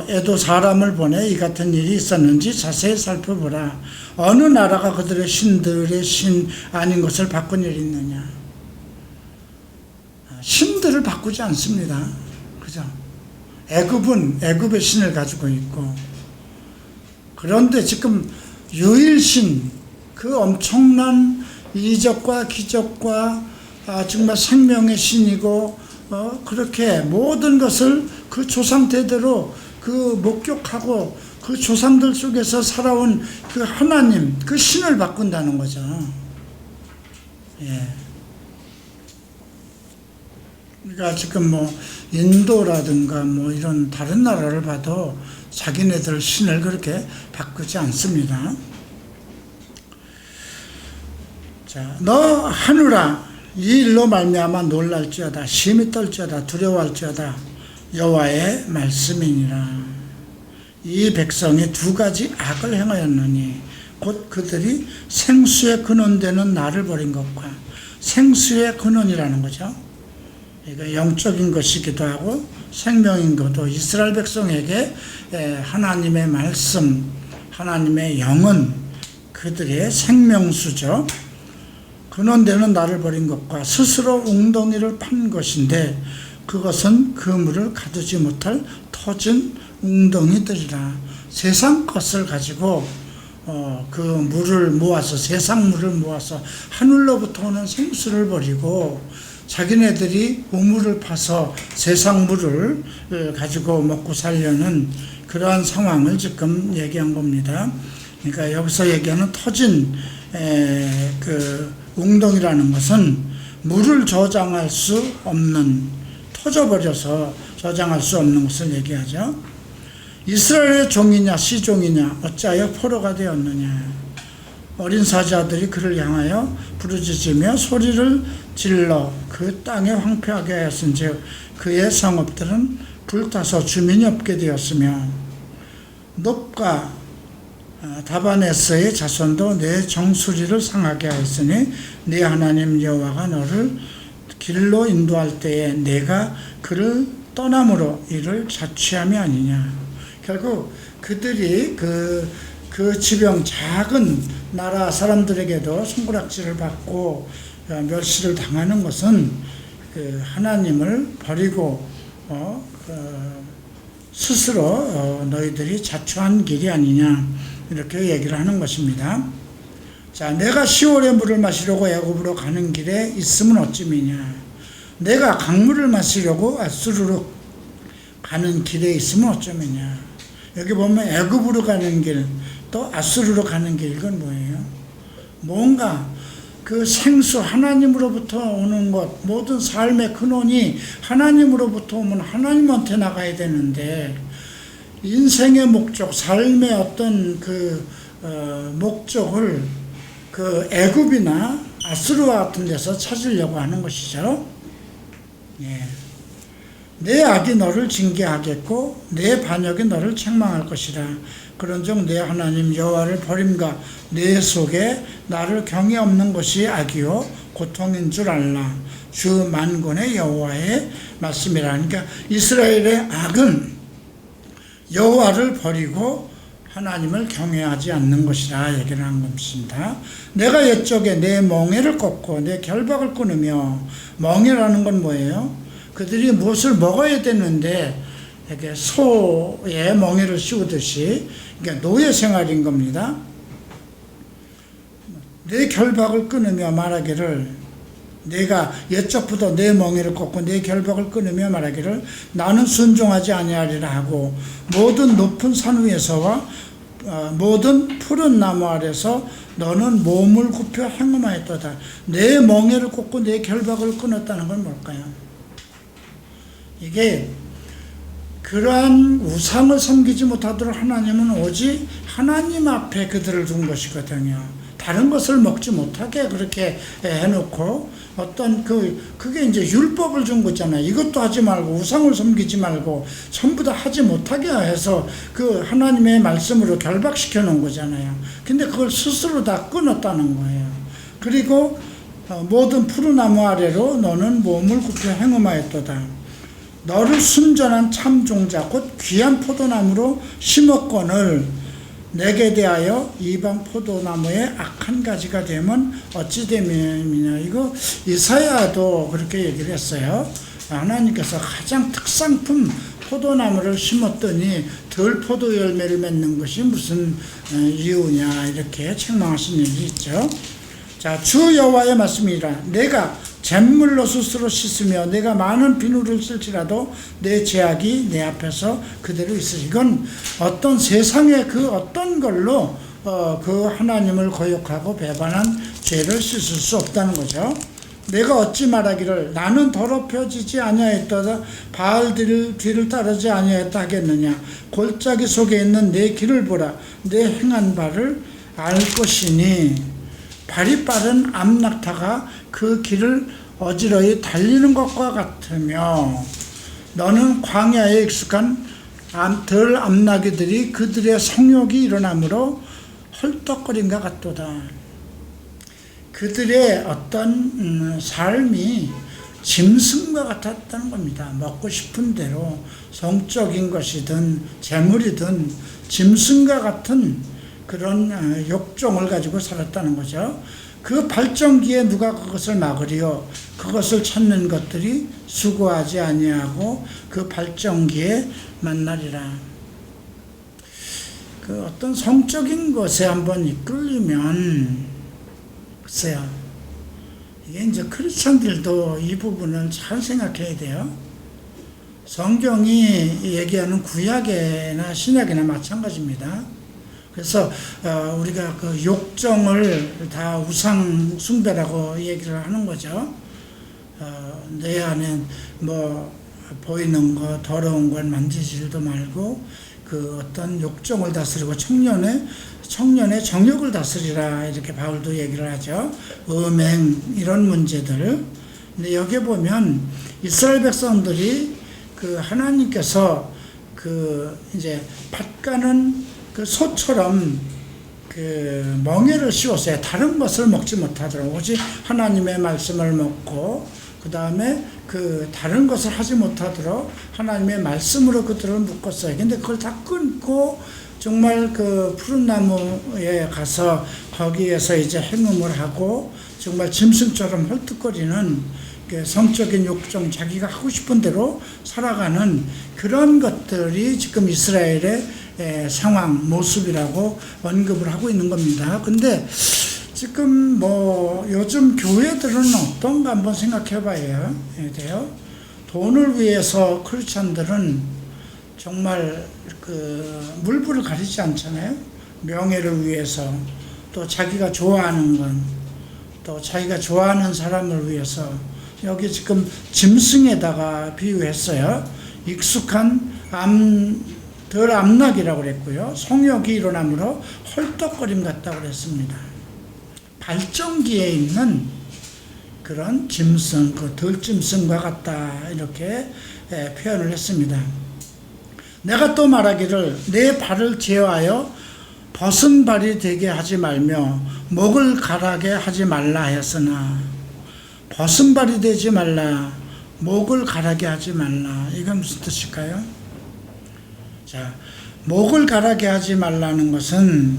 에도 사람을 보내 이 같은 일이 있었는지 자세히 살펴보라. 어느 나라가 그들의 신들의 신 아닌 것을 바꾼 일이 있느냐. 신들을 바꾸지 않습니다. 그죠? 애굽은 애굽의 신을 가지고 있고, 그런데 지금 유일신, 그 엄청난 이적과 기적과 정말 생명의 신이고, 그렇게 모든 것을 그 조상대대로 목격하고 그 조상들 속에서 살아온 그 하나님, 그 신을 바꾼다는 거죠. 예. 그러니까 지금 인도라든가 이런 다른 나라를 봐도 자기네들 신을 그렇게 바꾸지 않습니다. 자, 너 하늘아, 이 일로 말미암아 놀랄지어다, 심히 떨지어다, 두려워할지어다, 여호와의 말씀이니라. 이 백성이 두 가지 악을 행하였느니 곧 그들이 생수의 근원되는 나를 버린 것과, 생수의 근원이라는 거죠. 영적인 것이기도 하고 생명인 것도, 이스라엘 백성에게 하나님의 말씀, 하나님의 영은 그들의 생명수죠. 근원되는 나를 버린 것과 스스로 웅덩이를 판 것인데 그것은 그물을 가두지 못할 터진 웅덩이들이라. 세상 것을 가지고 그 물을 모아서, 세상 물을 모아서 하늘로부터 오는 생수를 버리고 자기네들이 우물을 파서 세상 물을 가지고 먹고 살려는 그러한 상황을 지금 얘기한 겁니다. 그러니까 여기서 얘기하는 터진 그 웅덩이라는 것은 물을 저장할 수 없는, 터져버려서 저장할 수 없는 것을 얘기하죠. 이스라엘의 종이냐 시종이냐 어찌하여 포로가 되었느냐. 어린 사자들이 그를 향하여 부르짖으며 소리를 질러 그 땅에 황폐하게 하였은즉 그의 성읍들은 불타서 주민이 없게 되었으며, 놉과 다바네스의 자손도 내 정수리를 상하게 하였으니 네 하나님 여호와가 너를 길로 인도할 때에 내가 그를 떠남으로 이를 자취함이 아니냐. 결국 그들이 그 지병, 작은 나라 사람들에게도 손가락질을 받고 멸시를 당하는 것은 하나님을 버리고 스스로 너희들이 자초한 길이 아니냐, 이렇게 얘기를 하는 것입니다. 자, 내가 시월의 물을 마시려고 애굽으로 가는 길에 있으면 어찌미냐. 내가 강물을 마시려고 아수르로 가는 길에 있으면 어쩌느냐. 여기 보면 애굽으로 가는 길, 또 아수르로 가는 길, 이건 뭐예요? 뭔가 그 생수, 하나님으로부터 오는 것, 모든 삶의 근원이 하나님으로부터 오면 하나님한테 나가야 되는데, 인생의 목적, 삶의 어떤 목적을 애굽이나 아수르와 같은 데서 찾으려고 하는 것이죠. 예. 내 악이 너를 징계하겠고 내 반역이 너를 책망할 것이라. 그런즉 내 하나님 여호와를 버림과 내 속에 나를 경외 없는 것이 악이요 고통인 줄 알라. 주 만군의 여호와의 말씀이라. 그러니까 이스라엘의 악은 여호와를 버리고 하나님을 경외하지 않는 것이라 얘기를 한 것입니다. 내가 옛적에 내 멍에를 꺾고 내 결박을 끊으며, 멍에라는 건 뭐예요? 그들이 무엇을 먹어야 되는데 이렇게 소의 멍에를 씌우듯이, 그러니까 노예 생활인 겁니다. 내 결박을 끊으며 말하기를, 내가 옛적부터 내 멍에를 꺾고 내 결박을 끊으며 말하기를 나는 순종하지 아니하리라 하고, 모든 높은 산 위에서와 모든 푸른 나무 아래서 너는 몸을 굽혀 행음하였도다. 내 멍에를 꺾고 내 결박을 끊었다는 건 뭘까요? 이게 그러한 우상을 섬기지 못하도록 하나님은 오직 하나님 앞에 그들을 둔 것이거든요. 다른 것을 먹지 못하게 그렇게 해놓고, 어떤 그게 이제 율법을 준 거잖아요. 이것도 하지 말고 우상을 섬기지 말고 전부 다 하지 못하게 해서 그 하나님의 말씀으로 결박시켜 놓은 거잖아요. 근데 그걸 스스로 다 끊었다는 거예요. 그리고 모든 푸른 나무 아래로 너는 몸을 굽혀 행음하였도다. 너를 순전한 참 종자 곧 귀한 포도나무로 심었거늘 내게 대하여 이방 포도나무의 악한 가지가 되면 어찌 됨이냐. 이거 이사야도 그렇게 얘기를 했어요. 하나님께서 가장 특상품 포도나무를 심었더니 덜 포도 열매를 맺는 것이 무슨 이유냐, 이렇게 책망하신 일이 있죠. 자, 주 여호와의 말씀이라. 내가 잿물로 스스로 씻으며 내가 많은 비누를 쓸지라도 내 죄악이 내 앞에서 그대로 있으리. 이건 어떤 세상의 그 어떤 걸로 그 하나님을 거역하고 배반한 죄를 씻을 수 없다는 거죠. 내가 어찌 말하기를 나는 더럽혀지지 아니하였다, 바알 뒤를 따르지 아니하였다 하겠느냐. 골짜기 속에 있는 내 길을 보라. 내 행한 바를 알 것이니 발이 빠른 암낙타가 그 길을 어지러이 달리는 것과 같으며, 너는 광야에 익숙한 덜 암나귀들이 그들의 성욕이 일어나므로 헐떡거림과 같도다. 그들의 어떤 삶이 짐승과 같았다는 겁니다. 먹고 싶은 대로 성적인 것이든 재물이든 짐승과 같은 그런 욕종을 가지고 살았다는 거죠. 그 발전기에 누가 그것을 막으리요. 그것을 찾는 것들이 수고하지 아니하고 그 발전기에 만나리라. 그 어떤 성적인 것에 한번 이끌리면, 글쎄요, 이게 이제 크리스천들도 이 부분을 잘 생각해야 돼요. 성경이 얘기하는 구약이나 신약이나 마찬가지입니다. 그래서 우리가 그 욕정을 다 우상 숭배라고 얘기를 하는 거죠. 내 안에 뭐 보이는 거, 더러운 걸 만지지도 말고 그 어떤 욕정을 다스리고 청년의 정욕을 다스리라, 이렇게 바울도 얘기를 하죠. 음행, 이런 문제들. 근데 여기 보면 이스라엘 백성들이 그 하나님께서 그 이제 밭가는 그 소처럼 그 멍에를 씌웠어요. 다른 것을 먹지 못하도록. 오직 하나님의 말씀을 먹고, 그 다음에 그 다른 것을 하지 못하도록 하나님의 말씀으로 그들을 묶었어요. 근데 그걸 다 끊고 정말 그 푸른 나무에 가서 거기에서 이제 행음을 하고 정말 짐승처럼 헐떡거리는 그 성적인 욕정, 자기가 하고 싶은 대로 살아가는 그런 것들이 지금 이스라엘의 상황, 모습이라고 언급을 하고 있는 겁니다. 근데 지금 뭐 요즘 교회들은 어떤가 한번 생각해 봐야 돼요. 돈을 위해서 크리스찬들은 정말 그 물불을 가리지 않잖아요. 명예를 위해서, 또 자기가 좋아하는 건, 또 자기가 좋아하는 사람을 위해서. 여기 지금 짐승에다가 비유했어요. 익숙한 덜 암낙이라고 그랬고요. 성욕이 일어나므로 헐떡거림 같다고 그랬습니다. 발전기에 있는 그런 짐승, 그 들짐승과 같다, 이렇게 표현을 했습니다. 내가 또 말하기를 내 발을 제어하여 벗은 발이 되게 하지 말며 목을 가라게 하지 말라 하였으나, 벗은 발이 되지 말라, 목을 가라게 하지 말라, 이건 무슨 뜻일까요? 자, 목을 가라게 하지 말라는 것은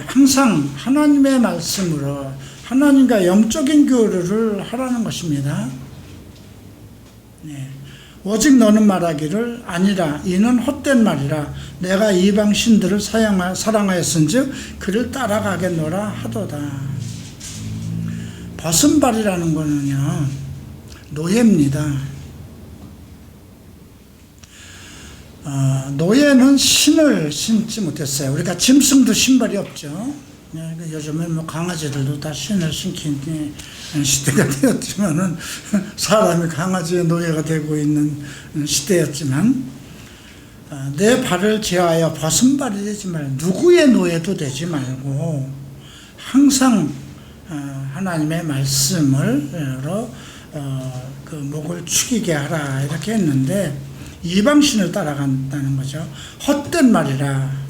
항상 하나님의 말씀으로 하나님과 영적인 교류를 하라는 것입니다. 네. 오직 너는 말하기를 아니라 이는 헛된 말이라 내가 이방 신들을 사랑하였은즉 그를 따라가겠노라 하도다. 벗은발이라는 거는요 노예입니다. 노예는 신을 신지 못했어요. 우리가 짐승도 신발이 없죠. 요즘은 강아지들도 다 신을 신기는 시대가 되었지만은 사람이 강아지의 노예가 되고 있는 시대였지만 내 발을 제하여 벗은 발이 되지 말고 누구의 노예도 되지 말고 항상 하나님의 말씀으로 그 목을 축이게 하라 이렇게 했는데 이방신을 따라간다는 거죠. 헛된 말이라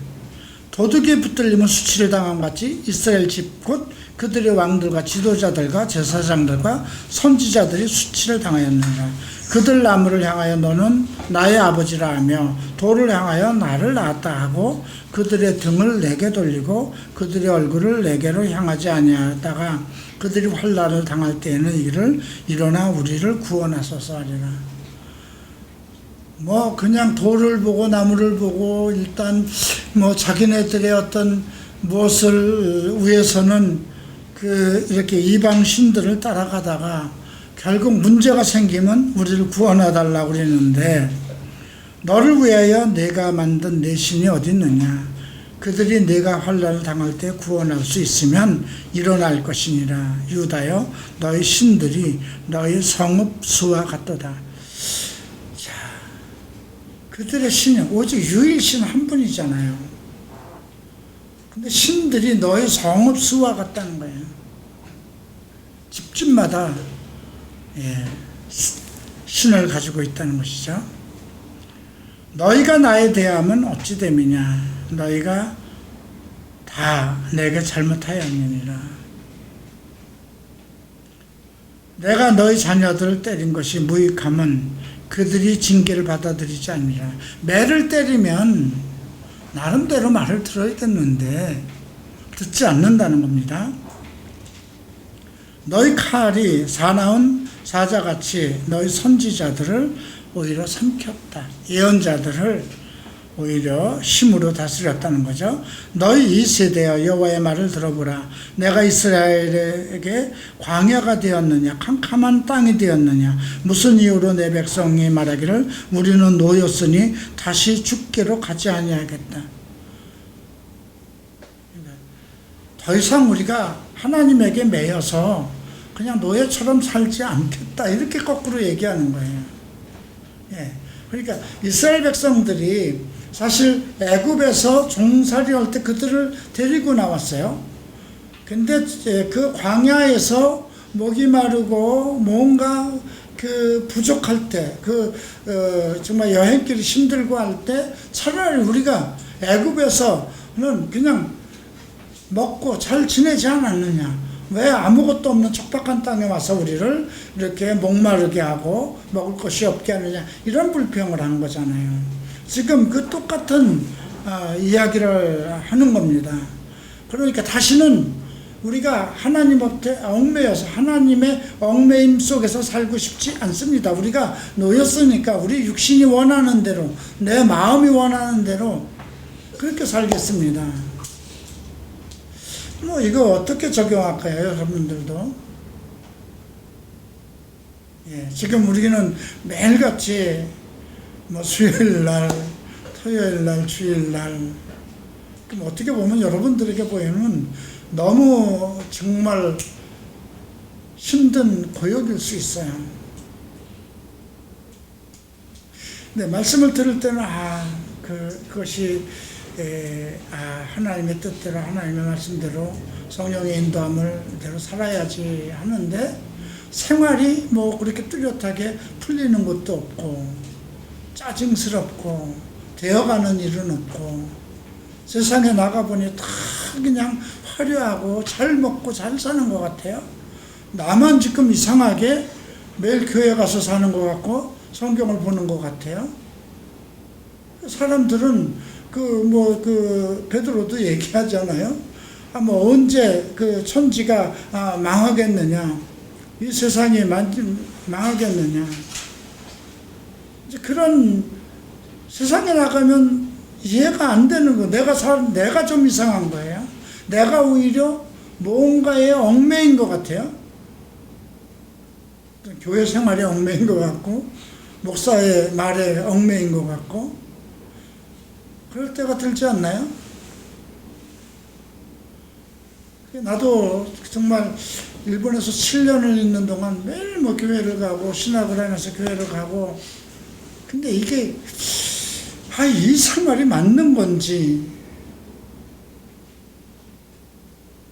도둑이 붙들리면 수치를 당한 같이 이스라엘 집 곧 그들의 왕들과 지도자들과 제사장들과 선지자들이 수치를 당하였느니라. 그들 나무를 향하여 너는 나의 아버지라 하며 돌을 향하여 나를 낳았다 하고 그들의 등을 내게 돌리고 그들의 얼굴을 내게로 향하지 아니하다가 그들이 환난을 당할 때에는 이를 일어나 우리를 구원하소서 하리라. 그냥 돌을 보고 나무를 보고 일단 자기네들의 어떤 무엇을 위해서는 이렇게 이방 신들을 따라가다가 결국 문제가 생기면 우리를 구원해달라고 그러는데 너를 위하여 내가 만든 내 신이 어디 있느냐? 그들이 내가 환난을 당할 때 구원할 수 있으면 일어날 것이니라. 유다여 너희 신들이 너희 성읍수와 같도다. 그들의 신은 오직 유일신 한 분이잖아요. 근데 신들이 너의 성읍수와 같다는 거예요. 집집마다 신을 가지고 있다는 것이죠. 너희가 나에 대하면 어찌 됨이냐. 너희가 다 내게 잘못하였느니라. 내가 너희 자녀들을 때린 것이 무익함은 그들이 징계를 받아들이지 않으리라. 매를 때리면 나름대로 말을 들어야겠는데 듣지 않는다는 겁니다. 너희 칼이 사나운 사자같이 너희 선지자들을 오히려 삼켰다. 예언자들을 오히려 힘으로 다스렸다는 거죠. 너희 이 세대여 여호와의 말을 들어보라. 내가 이스라엘에게 광야가 되었느냐 캄캄한 땅이 되었느냐. 무슨 이유로 내 백성이 말하기를 우리는 노였으니 다시 죽게로 가지 아니하겠다. 더 이상 우리가 하나님에게 매여서 그냥 노예처럼 살지 않겠다 이렇게 거꾸로 얘기하는 거예요. 그러니까 이스라엘 백성들이 사실 애굽에서 종살이 할 때 그들을 데리고 나왔어요. 근데 그 광야에서 목이 마르고 뭔가 부족할 때, 정말 여행길이 힘들고 할 때 차라리 우리가 애굽에서는 그냥 먹고 잘 지내지 않았느냐. 왜 아무것도 없는 척박한 땅에 와서 우리를 이렇게 목마르게 하고 먹을 것이 없게 하느냐. 이런 불평을 한 거잖아요. 지금 그 똑같은 이야기를 하는 겁니다. 그러니까 다시는 우리가 하나님 앞에 얽매여서 하나님의 얽매임 속에서 살고 싶지 않습니다. 우리가 놓였으니까 우리 육신이 원하는 대로 내 마음이 원하는 대로 그렇게 살겠습니다. 이거 어떻게 적용할까요, 여러분들도? 지금 우리는 매일같이 수요일날, 토요일날, 주일날, 그럼 어떻게 보면 여러분들에게 보이는 너무 정말 힘든 고역일 수 있어요. 근데 말씀을 들을 때는 그것이 하나님의 뜻대로 하나님의 말씀대로 성령의 인도함을대로 살아야지 하는데 생활이 그렇게 뚜렷하게 풀리는 것도 없고 짜증스럽고 되어가는 일은 없고 세상에 나가보니 다 그냥 화려하고 잘 먹고 잘 사는 것 같아요. 나만 지금 이상하게 매일 교회 가서 사는 것 같고 성경을 보는 것 같아요. 사람들은 베드로도 얘기하잖아요. 뭐 언제 그 천지가 망하겠느냐, 이 세상이 망하겠느냐. 이제 그런 세상에 나가면 이해가 안 되는 거. 내가 좀 이상한 거예요. 내가 오히려 뭔가에 얽매인 것 같아요. 교회 생활에 얽매인 것 같고, 목사의 말에 얽매인 것 같고, 그럴 때가 들지 않나요? 나도 정말 일본에서 7년을 있는 동안 매일 뭐 교회를 가고 신학을 하면서 교회를 가고, 근데 이게 이 생활이 맞는 건지,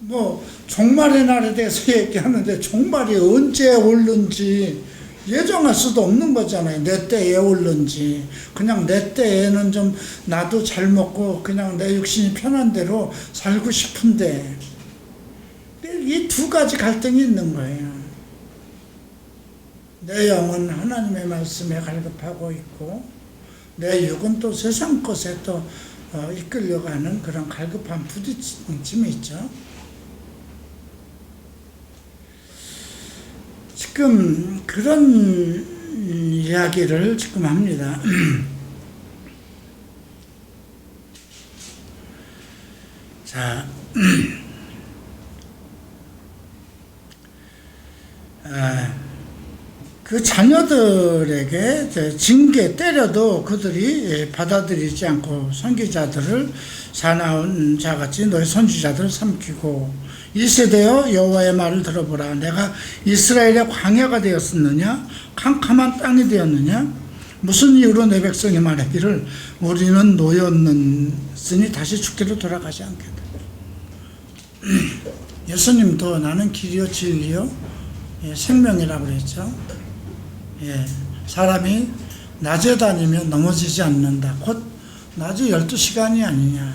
뭐 종말의 날에 대해서 얘기하는데 종말이 언제 올는지 예정할 수도 없는 거잖아요. 내 때에 올는지. 그냥 내 때에는 좀 나도 잘 먹고 그냥 내 육신이 편한 대로 살고 싶은데, 이 두 가지 갈등이 있는 거예요. 내 영은 하나님의 말씀에 갈급하고 있고, 내 육은 또 세상 것에 또 이끌려가는 그런 갈급한 부딪힘이 있죠. 지금 그런 이야기를 지금 합니다. 자, 그 자녀들에게 징계 때려도 그들이 받아들이지 않고 선지자들을 사나운 자같이 너희 선지자들을 삼키고, 이 세대여 여호와의 말을 들어보라. 내가 이스라엘의 광야가 되었느냐, 캄캄한 땅이 되었느냐. 무슨 이유로 내 백성이 말하기를 우리는 노였으니 다시 죽기로 돌아가지 않겠다. 예수님도 나는 길이요 진리요 생명이라고 그랬죠. 사람이 낮에 다니면 넘어지지 않는다. 곧 낮에 12시간이 아니냐.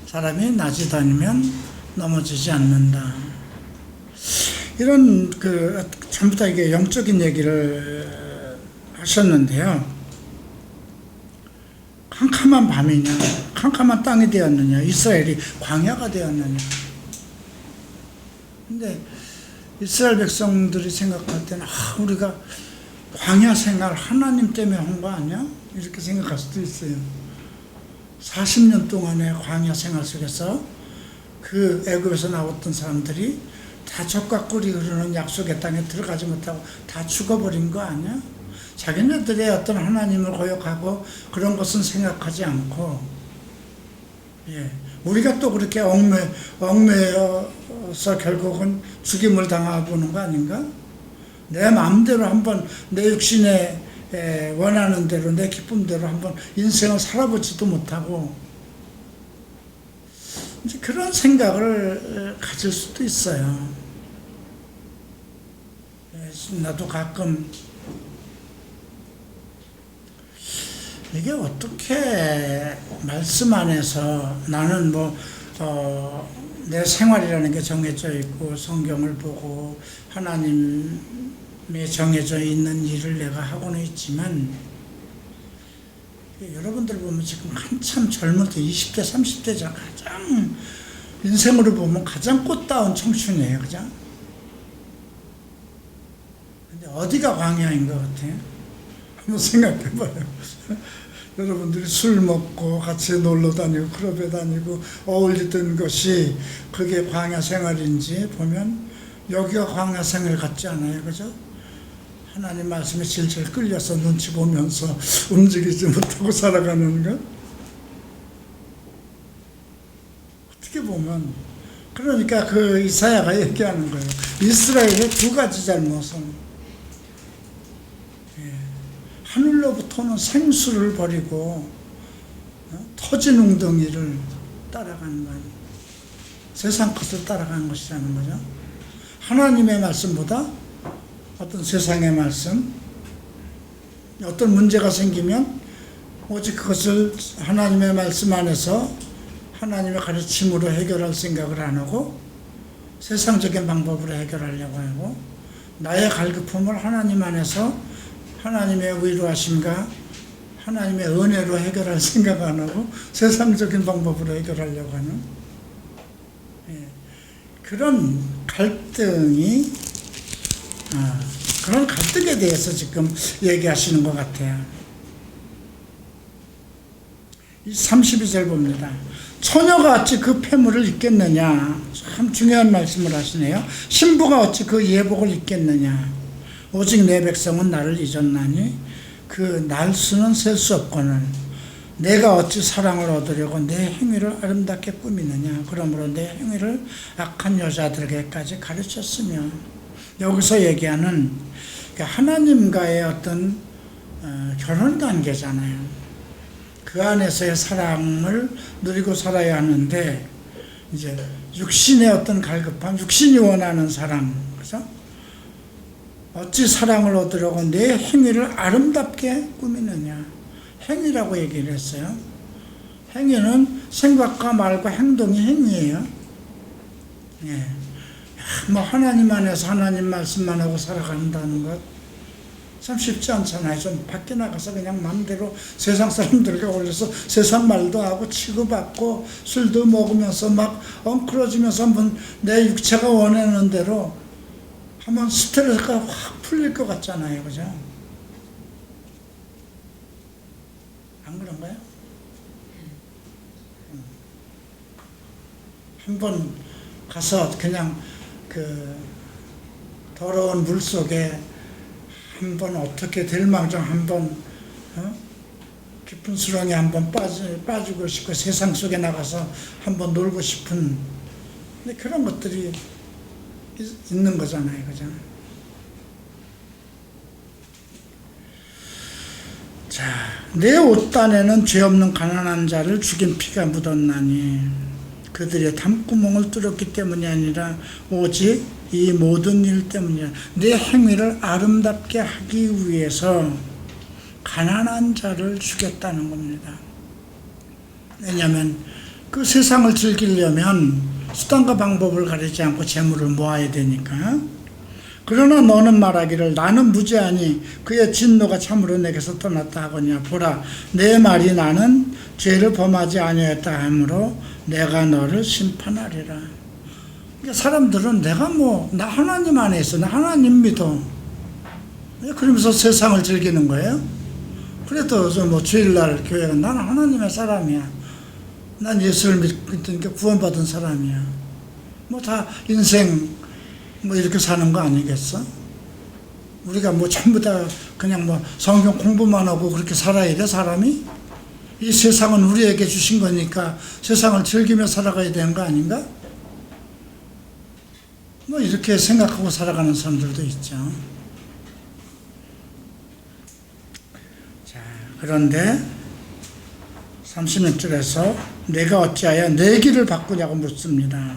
사람이 낮에 다니면 넘어지지 않는다. 이런 전부 다 이게 영적인 얘기를 하셨는데요. 캄캄한 밤이냐, 캄캄한 땅이 되었느냐, 이스라엘이 광야가 되었느냐. 근데 이스라엘 백성들이 생각할 때는 우리가 광야 생활 하나님 때문에 한 거 아니야? 이렇게 생각할 수도 있어요. 40년 동안의 광야 생활 속에서 그 애굽에서 나왔던 사람들이 다 젖과 꿀이 흐르는 약속의 땅에 들어가지 못하고 다 죽어버린 거 아니야? 자기네들의 어떤 하나님을 거역하고 그런 것은 생각하지 않고, 우리가 또 그렇게 얽매여서 결국은 죽임을 당해보는 거 아닌가? 내 마음대로 한번 내 육신에 원하는 대로 내 기쁨대로 한번 인생을 살아보지도 못하고, 이제 그런 생각을 가질 수도 있어요. 나도 가끔 이게 어떻게 말씀 안에서 나는 내 생활이라는 게 정해져 있고 성경을 보고 하나님에 정해져 있는 일을 내가 하고는 있지만, 여러분들 보면 지금 한참 젊을 때 20대 30대잖아. 가장 인생으로 보면 가장 꽃다운 청춘이에요. 그죠? 근데 어디가 광야인 것 같아요? 한번 생각해봐요. 여러분들이 술 먹고 같이 놀러 다니고 클럽에 다니고 어울리던 것이 그게 광야 생활인지 보면 여기가 광야 생활 같지 않아요. 그죠? 하나님 말씀에 질질 끌려서 눈치 보면서 움직이지 못하고 살아가는 것? 어떻게 보면, 그러니까 그 이사야가 얘기하는 거예요. 이스라엘의 두 가지 잘못은, 하늘로부터는 생수를 버리고 터진 웅덩이를 따라가는 거예요. 세상 것을 따라가는 것이라는 거죠. 하나님의 말씀보다 어떤 세상의 말씀, 어떤 문제가 생기면 오직 그것을 하나님의 말씀 안에서 하나님의 가르침으로 해결할 생각을 안 하고 세상적인 방법으로 해결하려고 하고, 나의 갈급함을 하나님 안에서 하나님의 위로하심과 하나님의 은혜로 해결할 생각 안 하고 세상적인 방법으로 해결하려고 하는 그런 갈등이 그런 갈등에 대해서 지금 얘기하시는 것 같아요. 32절 봅니다. 처녀가 어찌 그 폐물을 입겠느냐. 참 중요한 말씀을 하시네요. 신부가 어찌 그 예복을 입겠느냐. 오직 내 백성은 나를 잊었나니 그 날수는 셀 수 없거늘 내가 어찌 사랑을 얻으려고 내 행위를 아름답게 꾸미느냐. 그러므로 내 행위를 악한 여자들에게까지 가르쳤으며, 여기서 얘기하는 하나님과의 어떤 결혼 관계잖아요. 그 안에서의 사랑을 누리고 살아야 하는데, 이제 육신의 어떤 갈급함, 육신이 원하는 사랑, 그죠? 어찌 사랑을 얻으려고 내 행위를 아름답게 꾸미느냐. 행위라고 얘기를 했어요. 행위는 생각과 말과 행동이 행위예요. 예. 뭐 하나님 안에서 하나님 말씀만 하고 살아간다는 것 참 쉽지 않잖아요. 좀 밖에 나가서 그냥 마음대로 세상 사람들과 어울려서 세상 말도 하고 치고받고 술도 먹으면서 막 엉클어지면서 한번 내 육체가 원하는 대로 한번 스트레스가 확 풀릴 것 같잖아요. 그죠? 안 그런가요? 한번 가서 그냥 그 더러운 물 속에 한번 어떻게 될 망정 한번 깊은 수렁에 한번 빠지고 싶고 세상 속에 나가서 한번 놀고 싶은 그런 것들이 있는 거잖아요. 그죠? 자, 내 옷단에는 죄 없는 가난한 자를 죽인 피가 묻었나니 그들의 담구멍을 뚫었기 때문이 아니라 오직 이 모든 일 때문이야. 내 행위를 아름답게 하기 위해서 가난한 자를 죽였다는 겁니다. 왜냐하면 그 세상을 즐기려면 수단과 방법을 가리지 않고 재물을 모아야 되니까. 그러나 너는 말하기를 나는 무죄하니 그의 진노가 참으로 내게서 떠났다 하거니와 보라 내 말이 나는 죄를 범하지 아니하였다 하므로 내가 너를 심판하리라. 그러니까 사람들은 내가 나 하나님 안에 있어, 나 하나님 믿어, 그러면서 세상을 즐기는 거예요. 그래도 주일날 교회가 나는 하나님의 사람이야, 난 예수를 믿으니까 구원받은 사람이야, 다 인생 이렇게 사는 거 아니겠어? 우리가 전부 다 그냥 성경 공부만 하고 그렇게 살아야 돼, 사람이? 이 세상은 우리에게 주신 거니까 세상을 즐기며 살아가야 되는 거 아닌가? 이렇게 생각하고 살아가는 사람들도 있죠. 자, 그런데 36절에서 내가 어찌하여 내 길을 바꾸냐고 묻습니다.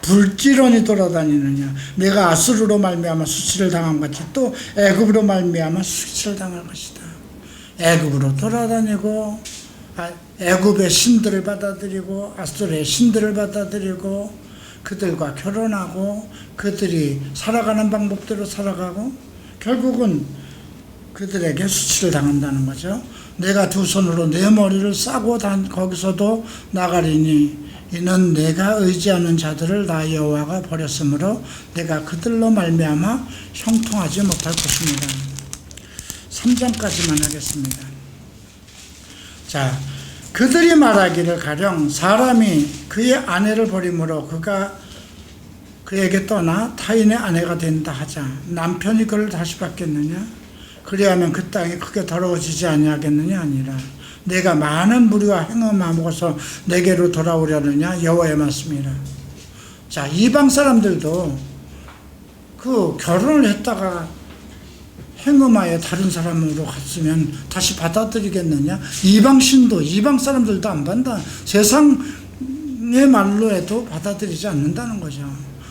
불지런히 돌아다니느냐. 내가 아수르로 말미암아 수치를 당한 같이 또 애굽으로 말미암아 수치를 당할 것이다. 애굽으로 돌아다니고 애굽의 신들을 받아들이고 아수르의 신들을 받아들이고 그들과 결혼하고 그들이 살아가는 방법대로 살아가고 결국은 그들에게 수치를 당한다는 거죠. 내가 두 손으로 내 머리를 싸고 거기서도 나가리니 이는 내가 의지하는 자들을 나 여호와가 버렸으므로 내가 그들로 말미암아 형통하지 못할 것입니다. 3장까지만 하겠습니다. 자, 그들이 말하기를 가령 사람이 그의 아내를 버림으로 그가 그에게 떠나 타인의 아내가 된다 하자 남편이 그를 다시 받겠느냐? 그리하면 그 땅이 크게 더러워지지 아니하겠느냐? 아니라 내가 많은 무리와 행음하고서 내게로 돌아오려느냐? 여호와의 말씀이라. 자, 이방 사람들도 그 결혼을 했다가 행음하여 다른 사람으로 갔으면 다시 받아들이겠느냐? 이방 사람들도 안 받는다. 세상의 말로 해도 받아들이지 않는다는 거죠.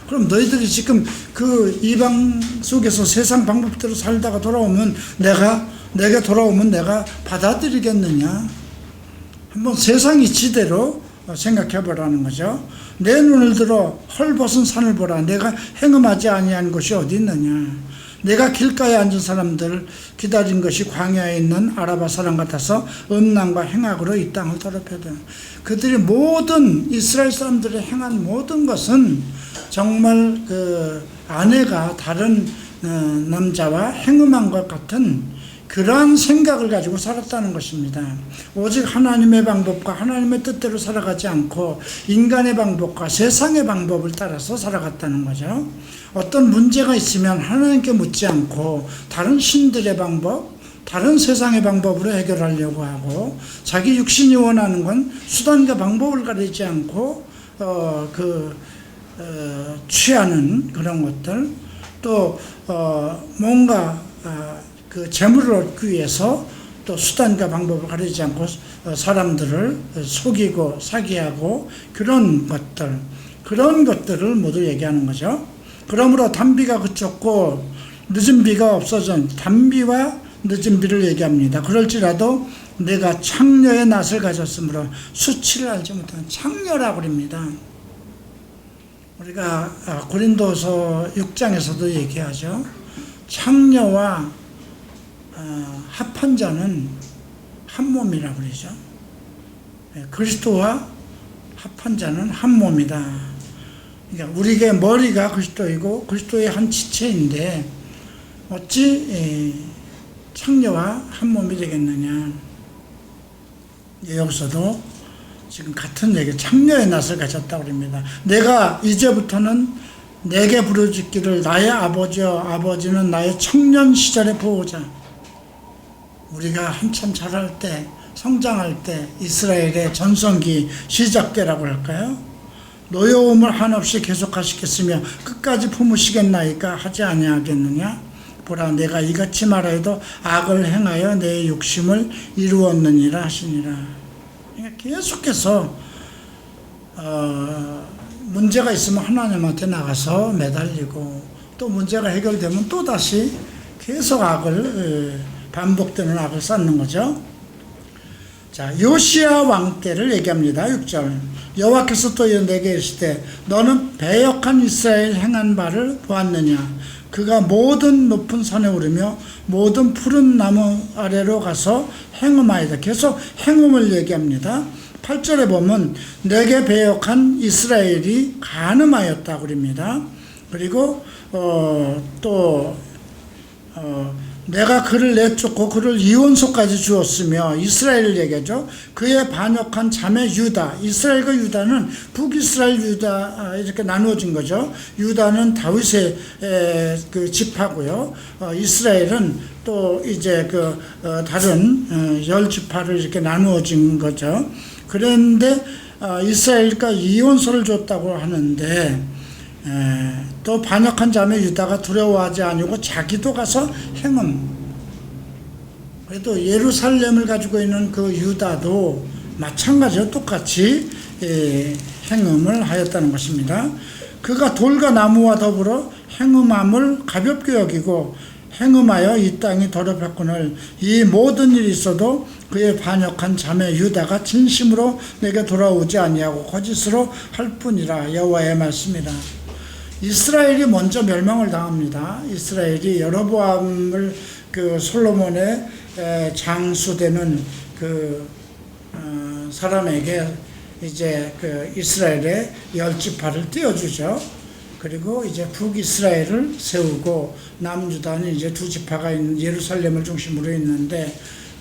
그럼 너희들이 지금 그 이방 속에서 세상 방법대로 살다가 돌아오면 내가 돌아오면 내가 받아들이겠느냐? 한번 세상 이치대로 생각해 보라는 거죠. 내 눈을 들어 헐벗은 산을 보라. 내가 행음하지 아니한 곳이 어디 있느냐? 내가 길가에 앉은 사람들 기다린 것이 광야에 있는 아라바 사람 같아서 음란과 행악으로 이 땅을 더럽혀다. 그들이 모든 이스라엘 사람들이 행한 모든 것은 정말 그 아내가 다른 남자와 행음한 것 같은 그러한 생각을 가지고 살았다는 것입니다. 오직 하나님의 방법과 하나님의 뜻대로 살아가지 않고 인간의 방법과 세상의 방법을 따라서 살아갔다는 거죠. 어떤 문제가 있으면 하나님께 묻지 않고 다른 신들의 방법, 다른 세상의 방법으로 해결하려고 하고, 자기 육신이 원하는 건 수단과 방법을 가리지 않고 취하는 그런 것들, 또 뭔가 그 재물을 얻기 위해서 또 수단과 방법을 가리지 않고 사람들을 속이고 사기하고 그런 것들을 모두 얘기하는 거죠. 그러므로 단비가 그쳤고 늦은 비가 없어진 단비와 늦은 비를 얘기합니다. 그럴지라도 내가 창녀의 낯을 가졌으므로 수치를 알지 못한 창녀라고 합니다. 우리가 고린도서 6장에서도 얘기하죠. 창녀와 합한 자는 한 몸이라고 그러죠. 그리스도와 합한 자는 한 몸이다. 그러니까 우리의 머리가 그리스도이고 그리스도의 한 지체인데 어찌 창녀와 한 몸이 되겠느냐. 여기서도 지금 같은 얘기, 창녀의 낯을 가졌다고 합니다. 내가 이제부터는 내게 부르짖기를 나의 아버지여, 아버지는 나의 청년 시절의 보호자. 우리가 한참 자랄 때, 성장할 때 이스라엘의 전성기 시작때라고 할까요? 노여움을 한없이 계속하시겠으며 끝까지 품으시겠나이까 하지 아니하겠느냐? 보라, 내가 이같이 말하여도 악을 행하여 내 욕심을 이루었느니라 하시니라. 그러니까 계속해서 문제가 있으면 하나님한테 나가서 매달리고, 또 문제가 해결되면 또다시 계속 반복되는 악을 쌓는 거죠. 자, 요시야 왕 때를 얘기합니다. 6절. 여호와께서 또 내게 이르시되 너는 배역한 이스라엘 행한 바를 보았느냐. 그가 모든 높은 산에 오르며 모든 푸른 나무 아래로 가서 행음하이다. 계속 행음을 얘기합니다. 8절에 보면 내게 배역한 이스라엘이 간음하였다고 그럽니다. 그리고 내가 그를 내쫓고 그를 이혼소까지 주었으며, 이스라엘을 얘기하죠. 그의 반역한 자매 유다, 이스라엘과 유다는 북이스라엘 유다 이렇게 나누어진 거죠. 유다는 다윗의 그 지파고요. 이스라엘은 또 이제 다른 10지파를 이렇게 나누어진 거죠. 그런데 이스라엘과 이혼소를 줬다고 하는데, 또 반역한 자매 유다가 두려워하지 아니고 자기도 가서 행음. 그래도 예루살렘을 가지고 있는 그 유다도 마찬가지로 똑같이 행음을 하였다는 것입니다. 그가 돌과 나무와 더불어 행음함을 가볍게 여기고 행음하여 이 땅이 더럽혔거늘 이 모든 일이 있어도 그의 반역한 자매 유다가 진심으로 내게 돌아오지 아니하고 거짓으로 할 뿐이라. 여호와의 말씀이라. 이스라엘이 먼저 멸망을 당합니다. 이스라엘이 여로보암을 솔로몬의 장수되는 사람에게 이제 이스라엘의 10지파를 띄워주죠. 그리고 이제 북이스라엘을 세우고 남유다는 이제 2지파가 있는 예루살렘을 중심으로 있는데,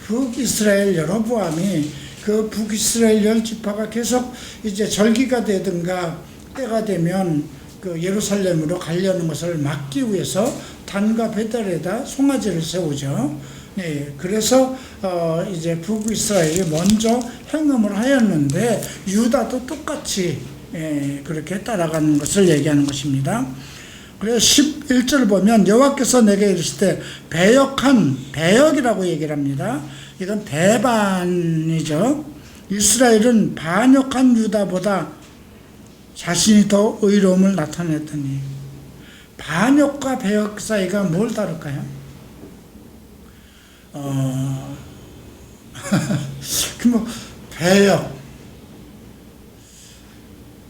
북이스라엘 여로보암이 그 북이스라엘 10지파가 계속 이제 절기가 되든가 때가 되면 예루살렘으로 가려는 것을 막기 위해서 단과 베델에다 송아지를 세우죠. 그래서 이제 북이스라엘이 먼저 행음을 하였는데 유다도 똑같이 그렇게 따라가는 것을 얘기하는 것입니다. 그래서 11절 보면 여호와께서 내게 이르시되 배역이라고 얘기를 합니다. 이건 배반이죠. 이스라엘은 반역한 유다보다 자신이 더 의로움을 나타냈더니, 반역과 배역 사이가 뭘 다룰까요?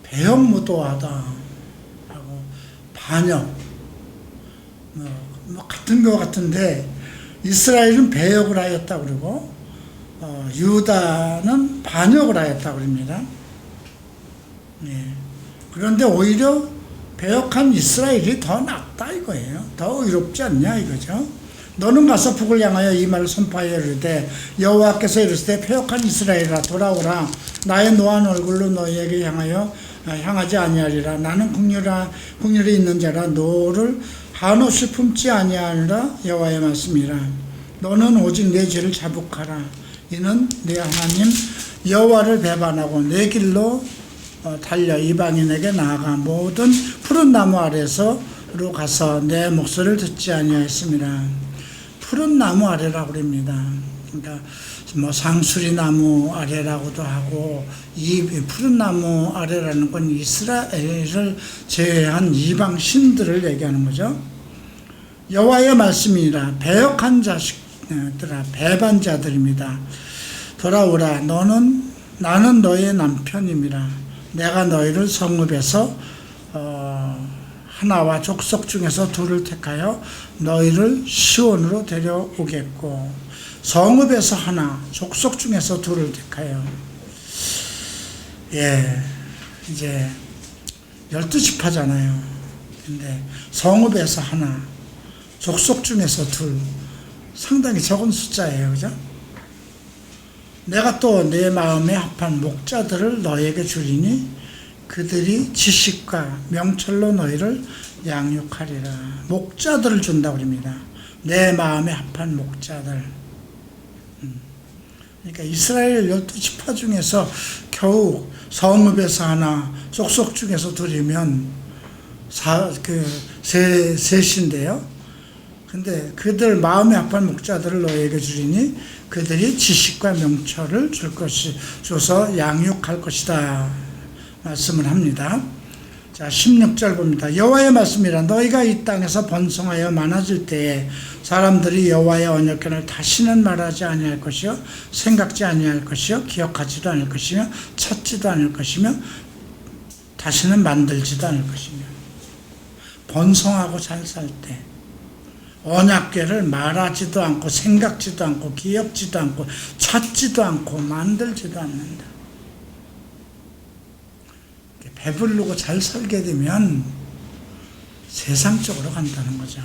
배역무도하다 하고 반역, 뭐 같은 것 같은데 이스라엘은 배역을 하였다고 그러고 유다는 반역을 하였다고 그럽니다. 예. 그런데 오히려 배역한 이스라엘이 더 낫다 이거예요. 더 의롭지 않냐 이거죠. 너는 가서 북을 향하여 이 말을 선포하여 이르되 여호와께서 이르시되 패역한 이스라엘아 돌아오라. 나의 노한 얼굴로 너희에게 향하지 아니하리라. 나는 국률이 있는 자라 너를 한없이 품지 아니하리라. 여호와의 말씀이라. 너는 오직 내 죄를 자복하라. 이는 내 하나님 여호와를 배반하고 내 길로 달려 이방인에게 나아가 모든 푸른 나무 아래서로 가서 내 목소리를 듣지 아니하였습니다. 푸른 나무 아래라고 그럽니다. 그러니까 뭐 상수리 나무 아래라고도 하고 이 푸른 나무 아래라는 건 이스라엘을 제외한 이방 신들을 얘기하는 거죠. 여호와의 말씀이라. 배역한 자식들아 배반자들입니다. 돌아오라. 나는 너의 남편임이라. 내가 너희를 성읍에서 하나와 족속 중에서 둘을 택하여 너희를 시온으로 데려오겠고, 성읍에서 하나, 족속 중에서 둘을 택하여. 예, 이제 12지파잖아요. 근데 성읍에서 하나, 족속 중에서 둘, 상당히 적은 숫자예요. 그죠? 내가 또 내 마음에 합한 목자들을 너에게 주리니 그들이 지식과 명철로 너희를 양육하리라. 목자들을 준다고 합니다. 내 마음에 합한 목자들. 그러니까 이스라엘 12지파 중에서 겨우 성읍에서 하나, 족속 중에서 둘이면 셋인데요. 근데 그들 마음에 합한 목자들을 너에게 주리니 그들이 지식과 명철을 줘서 양육할 것이다. 말씀을 합니다. 자, 16절 봅니다. 여호와의 말씀이라. 너희가 이 땅에서 번성하여 많아질 때에 사람들이 여호와의 언약궤를 다시는 말하지 아니할 것이요 생각지 아니할 것이요 기억하지도 않을 것이며 찾지도 않을 것이며 다시는 만들지도 않을 것이며. 번성하고 잘 살 때 언약궤를 말하지도 않고 생각지도 않고 기억지도 않고 찾지도 않고 만들지도 않는다. 배부르고 잘 살게 되면 세상적으로 간다는 거죠.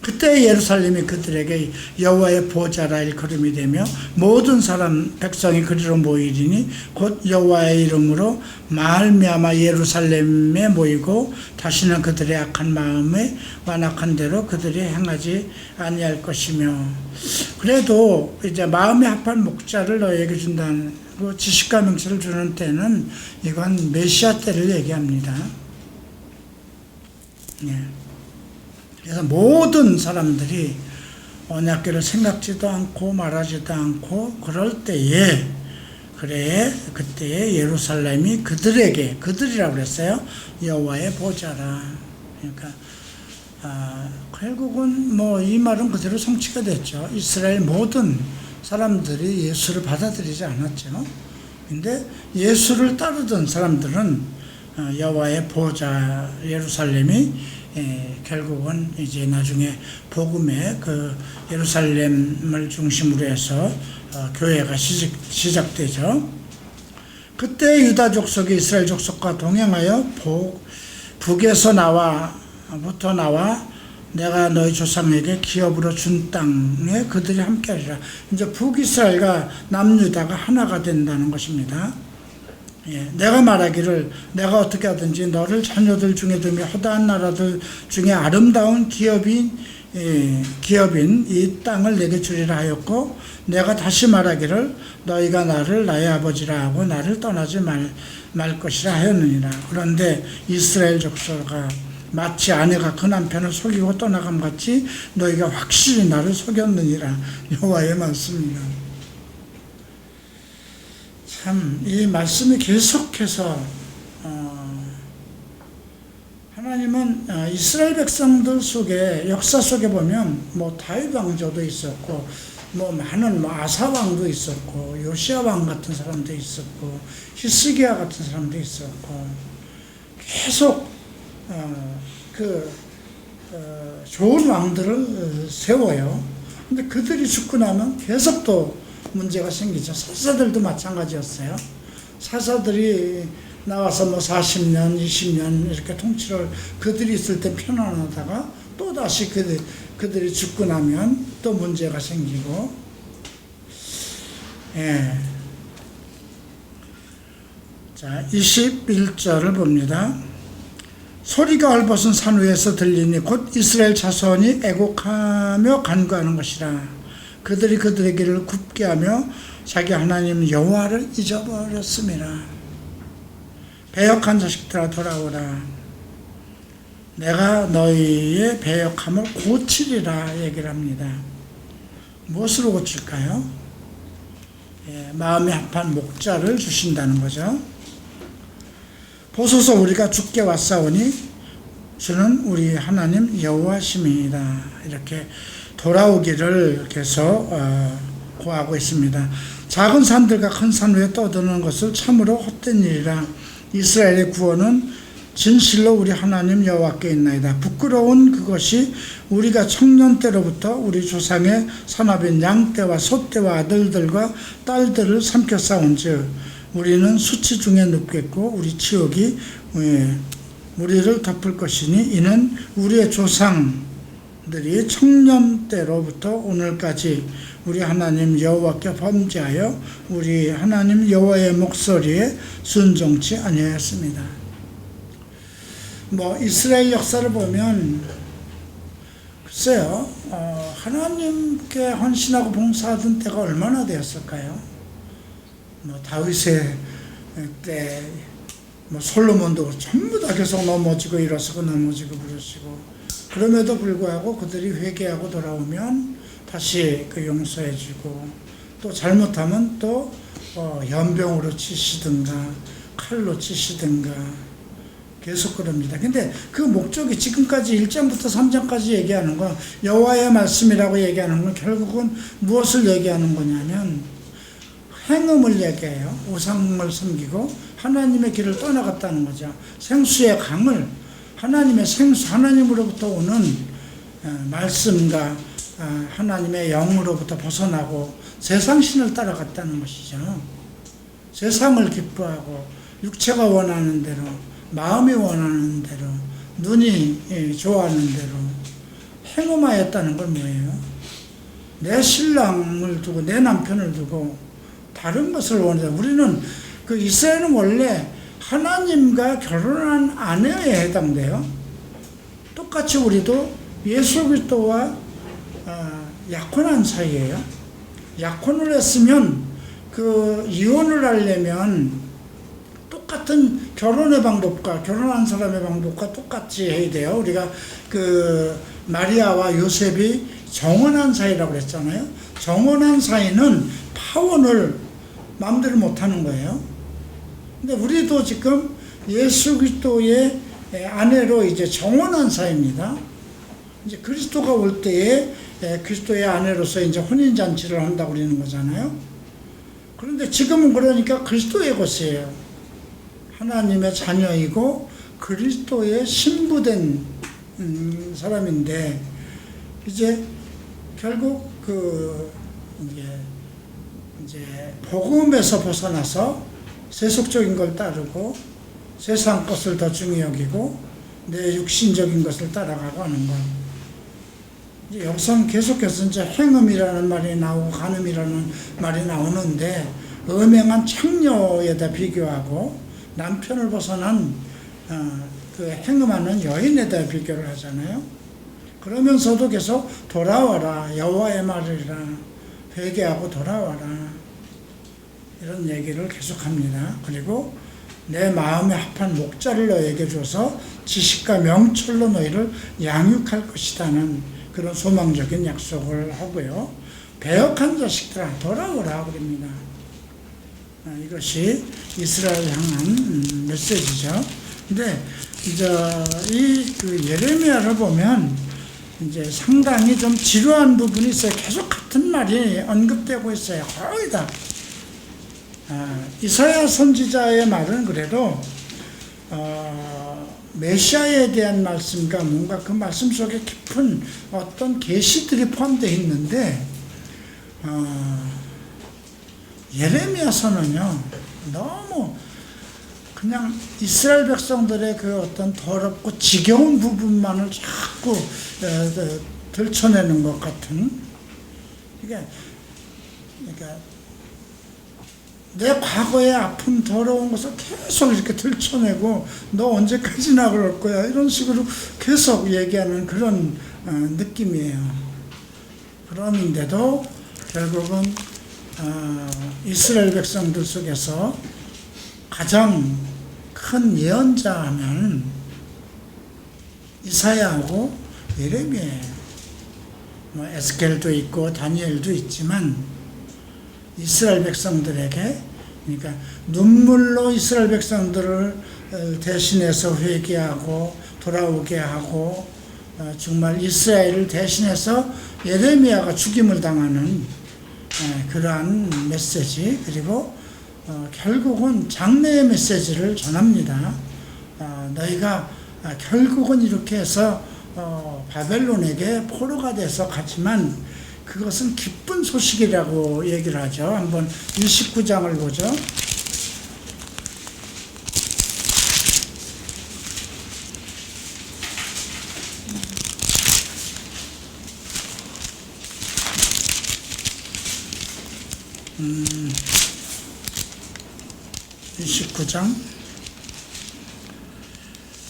그때 예루살렘이 그들에게 여호와의 보좌라 일컬음이 되며 모든 사람 백성이 그리로 모이리니 곧 여호와의 이름으로 말미암아 예루살렘에 모이고 다시는 그들의 악한 마음에 완악한 대로 그들이 행하지 아니할 것이며. 그래도 이제 마음에 합한 목자를 너에게 준다는 지식과 명철을 주는 때는 이건 메시아 때를 얘기합니다. 예. 그래서 모든 사람들이 언약궤를 생각지도 않고 말하지도 않고 그럴 때에 그때에 예루살렘이 그들이라고 그랬어요. 여호와의 보좌라. 그러니까 결국은 뭐 이 말은 그대로 성취가 됐죠. 이스라엘 모든 사람들이 예수를 받아들이지 않았죠. 근데 예수를 따르던 사람들은 여호와의 보좌 예루살렘이 결국은 이제 나중에 복음의 그 예루살렘을 중심으로 해서 교회가 시작되죠. 그때 유다 족속이 이스라엘 족속과 동행하여 북에서부터 나와 내가 너희 조상에게 기업으로 준 땅에 그들이 함께하리라. 이제 북이스라엘과 남유다가 하나가 된다는 것입니다. 예, 내가 말하기를 내가 어떻게 하든지 너를 자녀들 중에 두며 허다한 나라들 중에 아름다운 기업인 이 땅을 내게 주리라 하였고, 내가 다시 말하기를 너희가 나를 나의 아버지라 하고 나를 떠나지 말 것이라 하였느니라. 그런데 이스라엘 족속아 마치 아내가 그 남편을 속이고 떠나감 같이 너희가 확실히 나를 속였느니라. 여호와의 말씀입니다. 참 이 말씀이 계속해서 하나님은 이스라엘 백성들 속에 역사 속에 보면 뭐 다윗 왕조도 있었고 뭐 많은 아사 왕도 있었고 요시야 왕 같은 사람도 있었고 히스기야 같은 사람도 있었고 계속 그 좋은 왕들을 세워요. 근데 그들이 죽고 나면 계속 또 문제가 생기죠. 사사들도 마찬가지였어요. 사사들이 나와서 뭐 40년, 20년 이렇게 통치를 그들이 있을 때 편안하다가 또 다시 그들이 죽고 나면 또 문제가 생기고, 예. 자, 21절을 봅니다. 소리가 헐벗은 산 위에서 들리니 곧 이스라엘 자손이 애곡하며 간구하는 것이라. 그들이 그들의 길을 굽게 하며 자기 하나님 여호와를 잊어버렸습니다. 배역한 자식들아 돌아오라. 내가 너희의 배역함을 고치리라 얘기를 합니다. 무엇으로 고칠까요? 예, 마음에 합한 목자를 주신다는 거죠. 보소서 우리가 주께 왔사오니 주는 우리 하나님 여호와심이니이다. 이렇게 돌아오기를 계속 구하고 있습니다. 작은 산들과 큰 산 위에 떠드는 것을 참으로 헛된 일이라. 이스라엘의 구원은 진실로 우리 하나님 여호와께 있나이다. 부끄러운 그것이 우리가 청년 때로부터 우리 조상의 산업인 양떼와 소떼와 아들들과 딸들을 삼켜 싸운즉 우리는 수치 중에 눕겠고 우리 치욕이 우리를 덮을 것이니 이는 우리의 조상들이 청년 때로부터 오늘까지 우리 하나님 여호와께 범죄하여 우리 하나님 여호와의 목소리에 순종치 아니하였습니다. 뭐 이스라엘 역사를 보면 글쎄요, 하나님께 헌신하고 봉사하던 때가 얼마나 되었을까요? 뭐 다윗의 때, 뭐 솔로몬도 전부 다 계속 넘어지고 일어서고 넘어지고 부르시고, 그럼에도 불구하고 그들이 회개하고 돌아오면 다시 그 용서해주고, 또 잘못하면 또 연병으로 치시든가 칼로 치시든가 계속 그럽니다. 근데 그 목적이 지금까지 1장부터 3장까지 얘기하는 건 여호와의 말씀이라고 얘기하는 건 결국은 무엇을 얘기하는 거냐면 행음을 얘기해요. 우상을 섬기고 하나님의 길을 떠나갔다는 거죠. 생수의 강을, 하나님의 생수, 하나님으로부터 오는 말씀과 하나님의 영으로부터 벗어나고 세상신을 따라갔다는 것이죠. 세상을 기뻐하고 육체가 원하는 대로, 마음이 원하는 대로, 눈이 좋아하는 대로 행음하였다는 건 뭐예요? 내 신랑을 두고, 내 남편을 두고 다른 것을 원한다. 우리는 그 이스라엘은 원래 하나님과 결혼한 아내에 해당돼요. 똑같이 우리도 예수 그리스도와 약혼한 사이예요. 약혼을 했으면 그 이혼을 하려면 똑같은 결혼의 방법과 결혼한 사람의 방법과 똑같이 해야 돼요. 우리가 그 마리아와 요셉이 정혼한 사이라고 그랬잖아요. 정혼한 사이는 파혼을 마음대로 못하는 거예요. 근데 우리도 지금 예수 그리스도의 아내로 이제 정혼한 사이입니다. 이제 그리스도가 올 때에 그리스도의 아내로서 이제 혼인 잔치를 한다고 그러는 거잖아요. 그런데 지금은 그러니까 그리스도의 것이에요. 하나님의 자녀이고 그리스도의 신부된 사람인데, 이제 결국 그 이제 복음에서 벗어나서 세속적인 걸 따르고 세상 것을 더 중히 여기고 내 육신적인 것을 따라가고 하는 것. 이제 여기서는 계속해서 이제 행음이라는 말이 나오고 간음이라는 말이 나오는데, 음행한 창녀에다 비교하고 남편을 벗어난 그 행음하는 여인에다 비교를 하잖아요. 그러면서도 계속 돌아와라, 여호와의 말이라, 회개하고 돌아와라, 이런 얘기를 계속합니다. 그리고 내 마음에 합한 목자를 너에게 줘서 지식과 명철로 너희를 양육할 것이라는 그런 소망적인 약속을 하고요. 배역한 자식들아 돌아오라 그럽니다. 이것이 이스라엘 향한 메시지죠. 근데 이제 그 예레미야를 보면 이제 상당히 좀 지루한 부분이 있어요. 계속 같은 말이 언급되고 있어요. 거의 다. 이사야 선지자의 말은 그래도 메시아에 대한 말씀과 뭔가 그 말씀 속에 깊은 어떤 계시들이 포함되어 있는데 예레미야서는요 너무 그냥 이스라엘 백성들의 그 어떤 더럽고 지겨운 부분만을 자꾸 들춰내는 것 같은, 그러니까 내 과거의 아픈 더러운 것을 계속 이렇게 들춰내고 너 언제까지나 그럴 거야 이런 식으로 계속 얘기하는 그런 느낌이에요. 그런데도 결국은 이스라엘 백성들 속에서 가장 큰 예언자 하면 이사야하고 예레미야예요. 에스겔도 있고 다니엘도 있지만 이스라엘 백성들에게, 그러니까 눈물로 이스라엘 백성들을 대신해서 회개하고 돌아오게 하고 정말 이스라엘을 대신해서 예레미야가 죽임을 당하는 그러한 메시지, 그리고 결국은 장래의 메시지를 전합니다. 너희가 결국은 이렇게 해서 바벨론에게 포로가 돼서 가지만 그것은 기쁜 소식이라고 얘기를 하죠. 한번 29장을 보죠. 음, 29장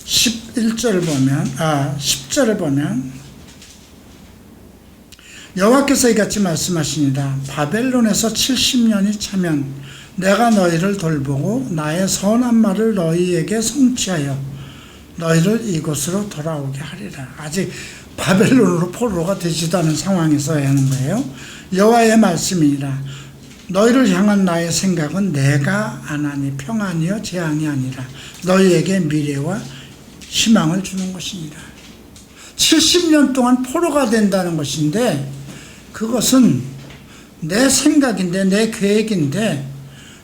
11절 보면 10절을 보면 여호와께서 이같이 말씀하시니라. 바벨론에서 70년이 차면 내가 너희를 돌보고 나의 선한 말을 너희에게 성취하여 너희를 이곳으로 돌아오게 하리라. 아직 바벨론으로 포로가 되지도 않은 상황에서 하는 거예요. 여호와의 말씀이니라. 너희를 향한 나의 생각은 내가 안하니 평안이요 재앙이 아니라 너희에게 미래와 희망을 주는 것이니라. 70년 동안 포로가 된다는 것인데 그것은 내 생각인데 내 계획인데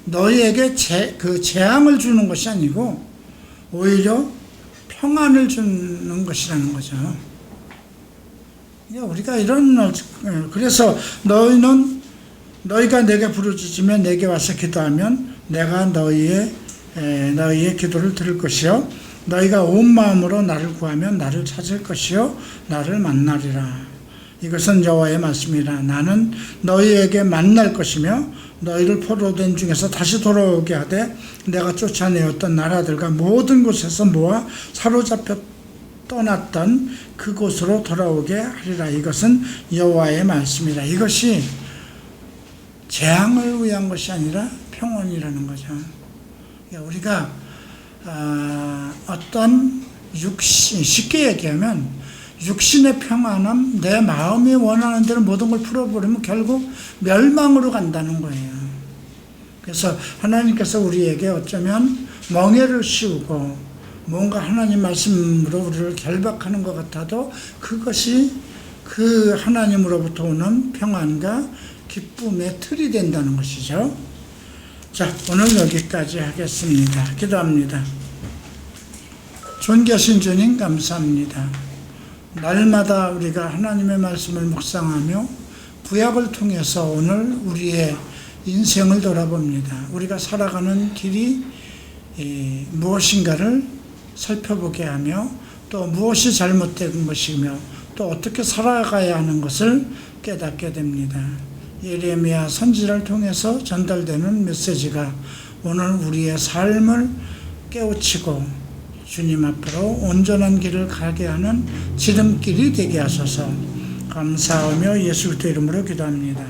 너희에게 재앙을 주는 것이 아니고 오히려 평안을 주는 것이라는 거죠. 우리가 그래서 너희가 내게 부르짖으면 내게 와서 기도하면 내가 너희의 기도를 들을 것이요 너희가 온 마음으로 나를 구하면 나를 찾을 것이요 나를 만나리라. 이것은 여호와의 말씀이라. 나는 너희에게 만날 것이며 너희를 포로된 중에서 다시 돌아오게 하되 내가 쫓아내었던 나라들과 모든 곳에서 모아 사로잡혀 떠났던 그곳으로 돌아오게 하리라. 이것은 여호와의 말씀이라. 이것이 재앙을 위한 것이 아니라 평온이라는 거죠. 우리가 어떤 쉽게 얘기하면 육신의 평안함, 내 마음이 원하는 대로 모든 걸 풀어버리면 결국 멸망으로 간다는 거예요. 그래서 하나님께서 우리에게 어쩌면 멍에를 씌우고 뭔가 하나님 말씀으로 우리를 결박하는 것 같아도 그것이 그 하나님으로부터 오는 평안과 기쁨의 틀이 된다는 것이죠. 자, 오늘 여기까지 하겠습니다. 기도합니다. 존귀하신 주님 감사합니다. 날마다 우리가 하나님의 말씀을 묵상하며 구약을 통해서 오늘 우리의 인생을 돌아봅니다. 우리가 살아가는 길이 무엇인가를 살펴보게 하며 또 무엇이 잘못된 것이며 또 어떻게 살아가야 하는 것을 깨닫게 됩니다. 예레미야 선지자를 통해서 전달되는 메시지가 오늘 우리의 삶을 깨우치고 주님 앞으로 온전한 길을 가게 하는 지름길이 되게 하소서. 감사하며 예수 그리스도 이름으로 기도합니다.